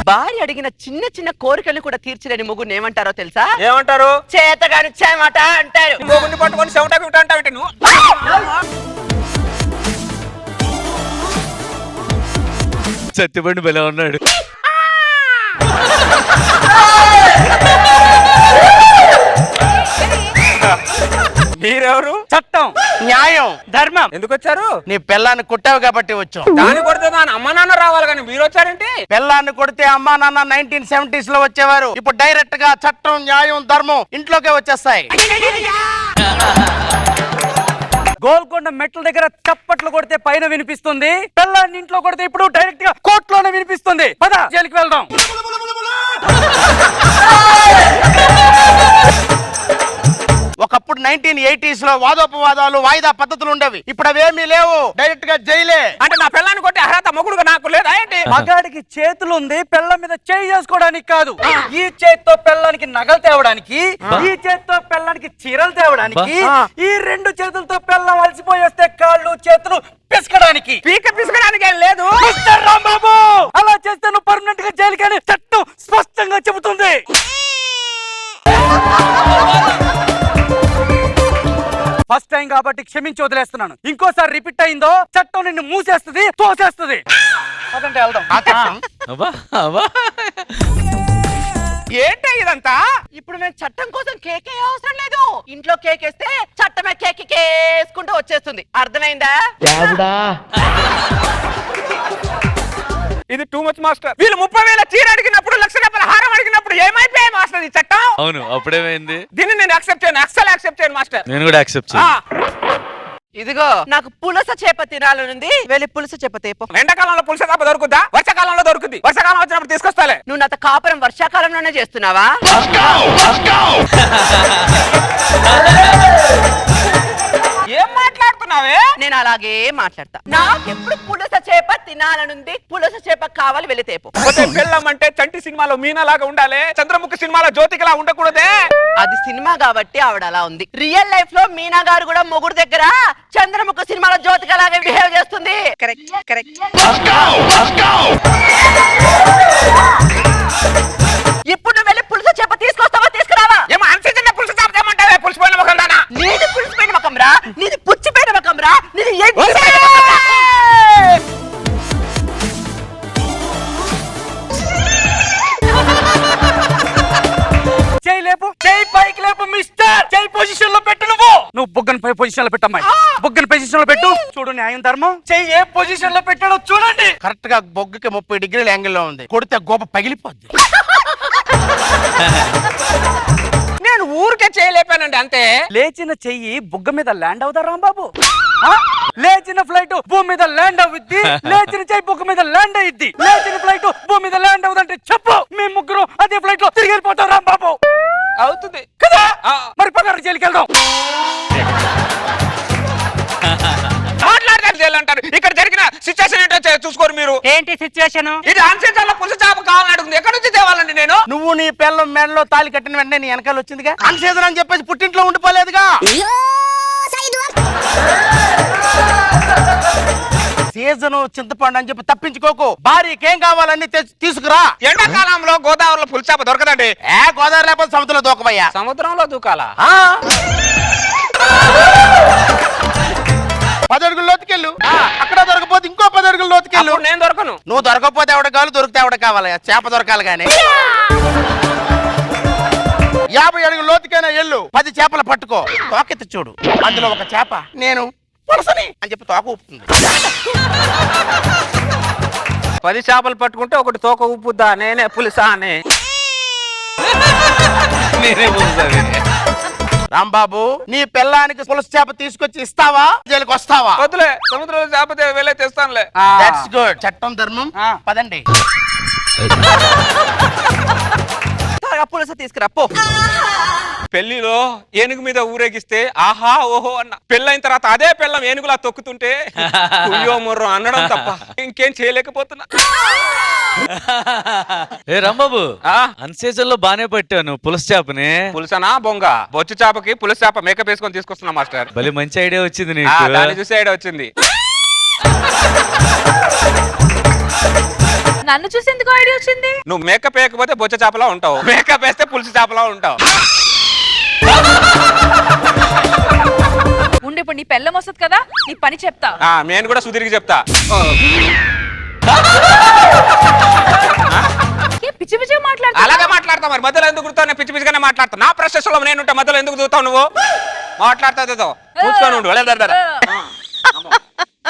భార్య అడిగిన చిన్న చిన్న కోరికలు కూడా తీర్చలేని మొగుడిని ఏమంటారో తెలుసా? ఏమంటారు? చేతగాని చేమాట అంటారు. మొగుడిని పట్టుకొని చెమట అంటావు నువ్వు. సత్యపండి బెల ఉన్నాడు. మీరెవరు? చట్టం, న్యాయం, ధర్మం. ఎందుకు వచ్చారు? నీ పిల్లాన్ని కొట్టావు కాబట్టి వచ్చాం. దాన్ని కొడితే దాని అమ్మ నాన్న రావాలి, కానీ మీరు వచ్చారేంటి? పిల్లాన్ని కొడితే అమ్మా నాన్న 1970s లో వచ్చేవారు. ఇప్పుడు డైరెక్ట్ గా చట్టం, న్యాయం, ధర్మం ఇంట్లోకే వచ్చేస్తాయి. గోల్కొండ మెట్ల దగ్గర చప్పట్లు కొడితే పైన వినిపిస్తుంది, పిల్లాన్ని ఇంట్లో కొడితే ఇప్పుడు డైరెక్ట్ గా కోర్టులోనే వినిపిస్తుంది. పద జైలుకి వెళ్దాం. ఒకప్పుడు 1980s లో వాదోపవాదాలు, వాయిదా పద్ధతులు ఉండేవి. ఇప్పుడు అవేమీ లేవు, డైరెక్ట్ గా జైలే. అంటే నా పిల్లాన్ని కొట్టి అర్హత మొగుడుగా నాకు లేదా ఏంటి? మగాడికి చేతులు ఉంది, పిల్ల మీద చేయి చేసుకోవడానికి కాదు. ఈ చేత్తో పిల్లానికి నగలు తేవడానికి, ఈ చేత్తో పిల్లానికి చీరలు తేవడానికి, ఈ 2 చేతులతో పిల్లం అలసిపోయి వస్తే కాళ్ళు చేతులు పిసకడానికి. పిసకడానికి ఏం లేదు. మిస్టర్ రాంబాబు, అలా చేస్తే నువ్వు పర్మనెంట్ గా జైలుకి అని చట్టం స్పష్టంగా చెబుతుంది. ఫస్ట్ టైం కాబట్టి క్షమించి వదిలేస్తున్నాను. ఇంకోసారి రిపీట్ అయిందో చట్టం నిన్ను మూసేస్తుంది, తోసేస్తుంది. అదంటే వెళ్దాం. అబ్బా అబ్బా, ఏంటి ఇదంతా? ఇప్పుడు మేము చట్టం కోసం కేకే అవసరం లేదు. ఇంట్లో కేకేస్తే చట్టమే కేకేసుకుంటూ వచ్చేస్తుంది. అర్థమైందా? ఇది టూ మచ్ మాస్టర్. వీళ్ళు 30,000 చీర అడిగినప్పుడు, 1,00,000 హారం అడిగినప్పుడు ఏమైపోయాయి మాస్టర్ ఈ చట్టం? అవును, అప్పుడేమైంది? దీన్ని నేను యాక్సెప్ట్ చేయను, అస్సలు యాక్సెప్ట్ చేయను మాస్టర్. నేను కూడా యాక్సెప్ట్ చేయను. ఇదిగో నాకు పులస చేప తినాలనుంది, వెళ్ళి పులస చేప తేపో. ఎండాకాలంలో పులుస చేప దొరుకుద్దా? వర్షాకాలంలో దొరుకుద్ది. వర్షాకాలం వచ్చినప్పుడు తీసుకొస్తాలే. నువ్వు నాతో కాపురం వర్షాకాలంలోనే చేస్తున్నావా? ఏం మాట్లాడుతున్నావే? నేను అలాగే మాట్లాడతా. నాకెప్పుడు పులస చేప తినాలనుంది, పులస చేప కావాలి, వెళ్ళి తేపో. పెళ్ళం అంటే చంటి సినిమాలో మీనా లాగా ఉండాలి, చంద్రముఖి సినిమాలో జ్యోతికలా ఉండకూడదే. అది సినిమా కాబట్టి ఆవిడ అలా ఉంది. రియల్ లైఫ్ లో మీనా గారు కూడా మొగుడు దగ్గర చంద్రముఖి సినిమాలో జ్యోతిక లాగా బిహేవ్ చేస్తుంది. Correct correct. ఇప్పుడు నువ్వు వెళ్ళి పులుసు చేప తీసుకొస్తావా, తీసుకురావా? ఏమో అన్సిజన్ పులుసు చేప ఏమంటావే? పులిసిపోయిన ముఖం దానా? నీది పులిసిపోయిన ముఖం రా, నీది పుచ్చిపోయిన ముఖం రా, నీది చేయి లేపు, చేయి పైకి లేపు మిస్టర్. చేయి పొజిషన్ లో పెట్టు. నువ్వు బుగ్గన పై పొజిషన్ లో పెట్టమ్మాయి. బుగ్గన పొజిషన్ లో పెట్టు. చూడు న్యాయం ధర్మం. చేయి ఏ పొజిషన్ లో పెట్టాడో చూడండి. కరెక్ట్ గా బొగ్గకి 30 డిగ్రీల యాంగిల్లో ఉంది. కొడితే గోప పగిలిపోద్ది. నేను ఊరికే చేయలేపానండి అంతే. లేచిన చెయ్యి బుగ్గ మీద ల్యాండ్ అవుతా రాంబాబు? లేచిన ఫ్లైట్ భూమి మీద ల్యాండ్ అవుద్ది, లేచిన చెయ్యి బుగ్గ మీద ల్యాండ్ అయ్యిద్ది. లేచిన ఫ్లైట్ భూమి మీద ల్యాండ్ అవుదంటే చెప్పు, మేము ముగ్గురు అదే ఫ్లైట్ లో తిరిగి వెళ్ళిపోతాం రాంబాబు. అవుతుంది కదా? మరి పదహారు జైలుకి వెళ్దాం. మాట్లాడతారు జైలు అంటారు. ఇక్కడ జరిగిన సిచ్యువేషన్ ఏంటో చూసుకోరు మీరు. ఏంటి సిచ్యువేషన్? ఇది అన్సీజన్ లో పులుసు చేప కావాలని అడుగుతుంది. ఎక్కడి నుంచి తేవాలండి నేను? నువ్వు నీ పిల్లం మెడలో తాళి కట్టిన వెంటనే నీ వెనకాల వచ్చిందిగా. అన్సీజన్ అని చెప్పేసి పుట్టింట్లో ఉండిపోలేదుగా. సీజను చింతపండు అని చెప్పి తప్పించుకోకు. భార్యకి ఏం కావాలని తీసుకురా. ఎండాకాలంలో గోదావరిలో పులుసు చేప దొరకదండి. గోదావరి లేకపోతే సముద్రంలో దూకమయ్యా. సముద్రంలో దూకాలా? 10 అడుగుల లోతుకెళ్ళు. అక్కడ దొరకపోతే ఇంకో 10 అడుగుల లోతుకెళ్ళు. నేను దొరకను. నువ్వు దొరకపోతే ఎవడ కావాలి, దొరికితే ఎవడ కావాలి. చేప దొరకాలి గానీ. 50 అడుగుల లోతుకైనా ఎల్లు 10 చేపలు పట్టుకో, తోకెత్తి చూడు, అందులో ఒక చేప నేను పులసని అని చెప్పి తోక ఊపుతుంది. 10 చేపలు పట్టుకుంటే ఒకటి తోక ఊపుద్దా, నేనే పులిసా అని. నేనే పోతాను. రాంబాబు, నీ పిల్లానికి పులస చేప తీసుకొచ్చి ఇస్తావా, జైలుకి వస్తావా? వద్దులే, సముద్రంలో చేప వెళ్ళే తెస్తానులే. That's good. చట్టం ధర్మం. పదండి. త్వరగా పులస తీసుకురా పో. పెళ్లిలో ఏనుగు మీద ఊరేగిస్తే ఆహా ఓహో అన్న, పెళ్ళైన తర్వాత అదే పెళ్ళం ఏనుగులా తొక్కుతుంటే కుయ్యో మొర్రో అనడం తప్ప ఇంకేం చేయలేకపోతున్నా. ఏ రాంబాబు, అన్సీజన్ లో బానే పట్టాను పులస చేపని. పులుసనా బొంగ? బొచ్చు చేపకి పులుసు చేప మేకప్ వేసుకొని తీసుకొస్తున్నా మాస్టర్. భలే మంచి ఐడియా వచ్చింది ఆ, నీకు. దాన్ని చూసే ఐడియా వచ్చింది. నన్ను చూసి ఎందుకు ఐడియా వచ్చింది? నువ్వు మేకప్ వేయకపోతే బొచ్చ చేపలా ఉంటావు, మేకప్ వేస్తే పులుసు చేపలా ఉంటావు. ఉండి ఇప్పుడు నీ పెళ్ళం వస్తుంది కదా, నీ పని చెప్తా. నేను కూడా సుధీర్కి చెప్తా. పిచ్చి పిచ్చి మాట్లాడుతా. అలాగే మాట్లాడతా, మరి మధ్యలో ఎందుకు గుర్తావు? నేను పిచ్చి పిచ్చిగానే మాట్లాడతా. నా ప్రశ్నలో నేనుంటే మధ్యలో ఎందుకు దూతావు నువ్వు? మాట్లాడతా కూర్చొని ఉండు.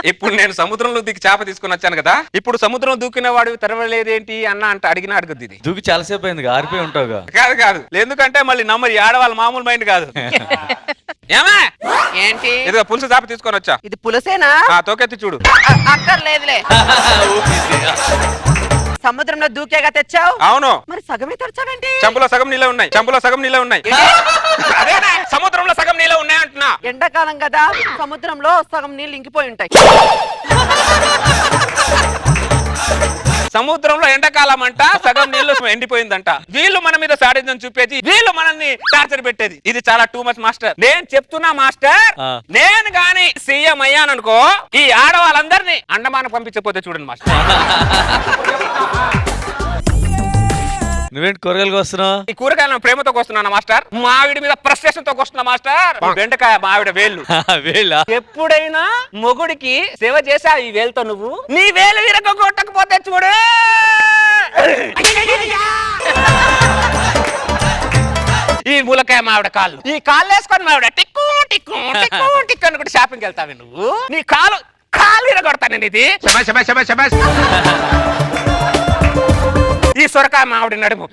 ఇప్పుడు నేను సముద్రంలో దిక్కి చేప తీసుకుని వచ్చాను కదా, ఇప్పుడు సముద్రం దూకిన వాడు తెరవలేదేంటి అన్న అంటే అడిగిన అడుగుద్ది. ఇది దూకి చాలాసేపు అయింది, ఆరిపోయి ఉంటావుగా. కాదు ఎందుకంటే మళ్ళీ నమ్మరు, ఆడవాళ్ళ మామూలు మైండ్ కాదు. ఏమే ఏంటి? ఇదిగో పులుసు చేప తీసుకొని వచ్చా. ఇది పులసేనా? తోకెత్తి చూడు. అక్కర్లేదులే. సముద్రంలో దూకేగా తెచ్చావు. అవును. మరి సగమే తెచ్చావేంటి? చెంపులో సగం నీళ్ళే ఉన్నాయి. అదేనా సముద్రంలో సగం నీళ్ళే ఉన్నాయి అంటున్నా. ఎండాకాలం కదా, సముద్రంలో సగం నీళ్ళు ఇంకిపోయి ఉంటాయి. సముద్రంలో ఎండాకాలం అంట, సగం నీళ్లు ఎండిపోయిందంట. వీళ్ళు మన మీద సాడిజం చూపేది, వీళ్ళు మనల్ని టార్చర్ పెట్టేది. ఇది చాలా టూ మచ్ మాస్టర్. నేను చెప్తున్నా మాస్టర్, నేను గాని సీఎం అయ్యాననుకో, ఈ ఆడవాళ్ళందరినీ అండమానం పంపించకపోతే చూడండి మాస్టర్. నువ్వేంటి కూరగాయలకు వస్తున్నావు? ఈ కూరగాయలను ప్రేమతో వస్తున్నాను మాస్టర్, మావిడి మీద ఫ్రస్ట్రేషన్ తో వస్తున్నా మాస్టర్. బెండకాయ మావిడ వేళ్ళు. వేళ ఎప్పుడైనా మొగుడికి సేవ చేసా ఈ వేలుతో నువ్వు, నీ వేలు విరగొట్టకపోతే చూడు. ఈ ములకాయ మావిడ కాళ్ళు, ఈ కాళ్ళు వేసుకొని మావిడ టిక్కు టిక్కు టిక్కు టిక్కు అనుకుంటే షాపింగ్కి వెళ్తావి నువ్వు. నీ కాలు విరగొడతాను నేను. ఇది ఈ సొరకాయ మావిడి నడుము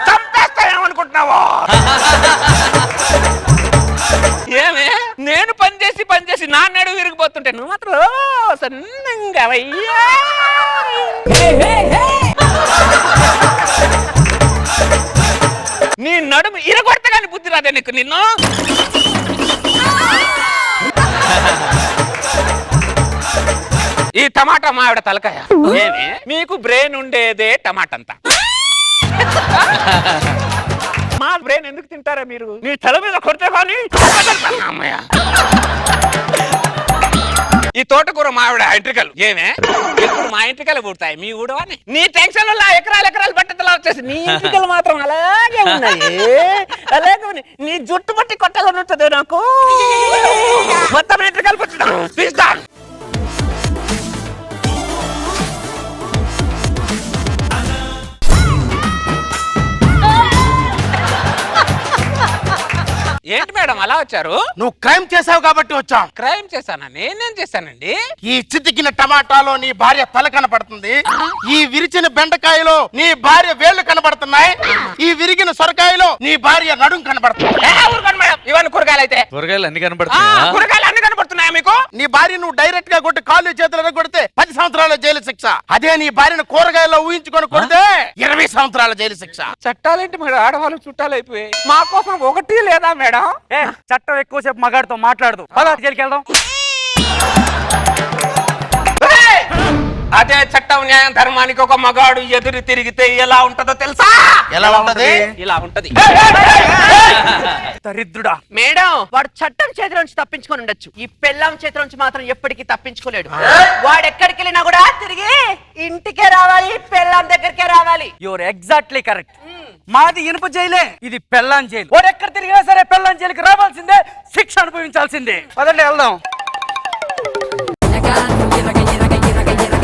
చంపేస్తాయేమనుకుంటున్నావా? ఏమే నేను పనిచేసి నా నడుము విరిగిపోతుంటే నువ్వు మాత్రం సన్నంగా వయ్యా. నీ నడుము ఇరగొడతా కానీ బుద్ధి రాదే నీకు. నిన్ను ఈ టమాటా మావిడ తలకాయ, మీకు బ్రెయిన్ ఉండేదే టమాటా అంతా. మా బ్రెయిన్ ఎందుకు తింటారా మీరు? నీ తల మీద కొడితే కానీ. ఈ తోటకూర మావిడ ఎంట్రికలు ఎప్పుడు మా ఎంట్రికలు పుడతాయి, మీ ఊడవని. నీ టెన్షన్ వల్ల ఎకరాలు బట్టతలా వచ్చేసి నీ ఎంట్రికలు మాత్రం అలాగే ఉన్నాయి. అలాగే ఉన్నాయి. నీ జుట్టు బట్టి కొట్టాలని ఉంటుంది నాకు. మొత్తం ఎంట్రికలు పుట్టినా. ఏంటి మేడం అలా వచ్చారు? నువ్వు క్రైమ్ చేసావు కాబట్టి వచ్చాం. క్రైమ్ చేశానా? నేనేం చేశానండి? ఈ చితికిన టమాటాలో నీ భార్య తల కనపడుతుంది, ఈ విరిచిన బెండకాయలో నీ భార్య వేళ్లు కనబడుతున్నాయి, ఈ విరిగిన సొరకాయలో నీ భార్య నడుం కనబడుతుంది. ఇవన్నీ కూరగాయలు అయితే కూరగాయలు అన్ని కనబడుతున్నాయా? కూరగాయలు అన్ని కనబడుతున్నాయా మీకు? నీ భార్య నువ్వు డైరెక్ట్ గా కొట్టి కాళ్ళు చేతులను కొడితే 10 సంవత్సరాల జైలు శిక్ష. అదే నీ భార్యను కూరగాయల్లో ఊహించుకొని కొడితే 20 సంవత్సరాల జైలు శిక్ష. చట్టాలేంటి మేడం? ఆడవాళ్ళు చుట్టాలు అయిపోయాయి. మా కోసం ఒకటి లేదా మేడం? చట్టం ఎక్కువసేపు మగాడితో మాట్లాడదు. పద జైలుకి వెళ్దాం. అదే చట్టం న్యాయం ధర్మానికి ఒక మగాడు ఎదురు తిరిగితే ఎలా ఉంటదో తెలుసా? ఎలా ఉంటది? ఇలా ఉంటది. దరిద్రుడా. మేడం, వాడు చట్టం చేతిలో నుంచి తప్పించుకొని ఉండొచ్చు, ఈ పెళ్ళాం చేతిలో నుంచి మాత్రం ఎప్పటికీ తప్పించుకోలేడు. వాడు ఎక్కడికి వెళ్ళినా కూడా తిరిగి ఇంటికే రావాలి, పెళ్ళాం దగ్గరికే రావాలి. Your exactly correct. మాది ఇనుప జైలే, ఇది పెళ్ళాం జైలు. వాడు ఎక్కడ తిరిగినా సరే పెళ్ళాం జైలుకి రావాల్సిందే, శిక్ష అనుభవించాల్సిందే. పదండి వెళ్దాం.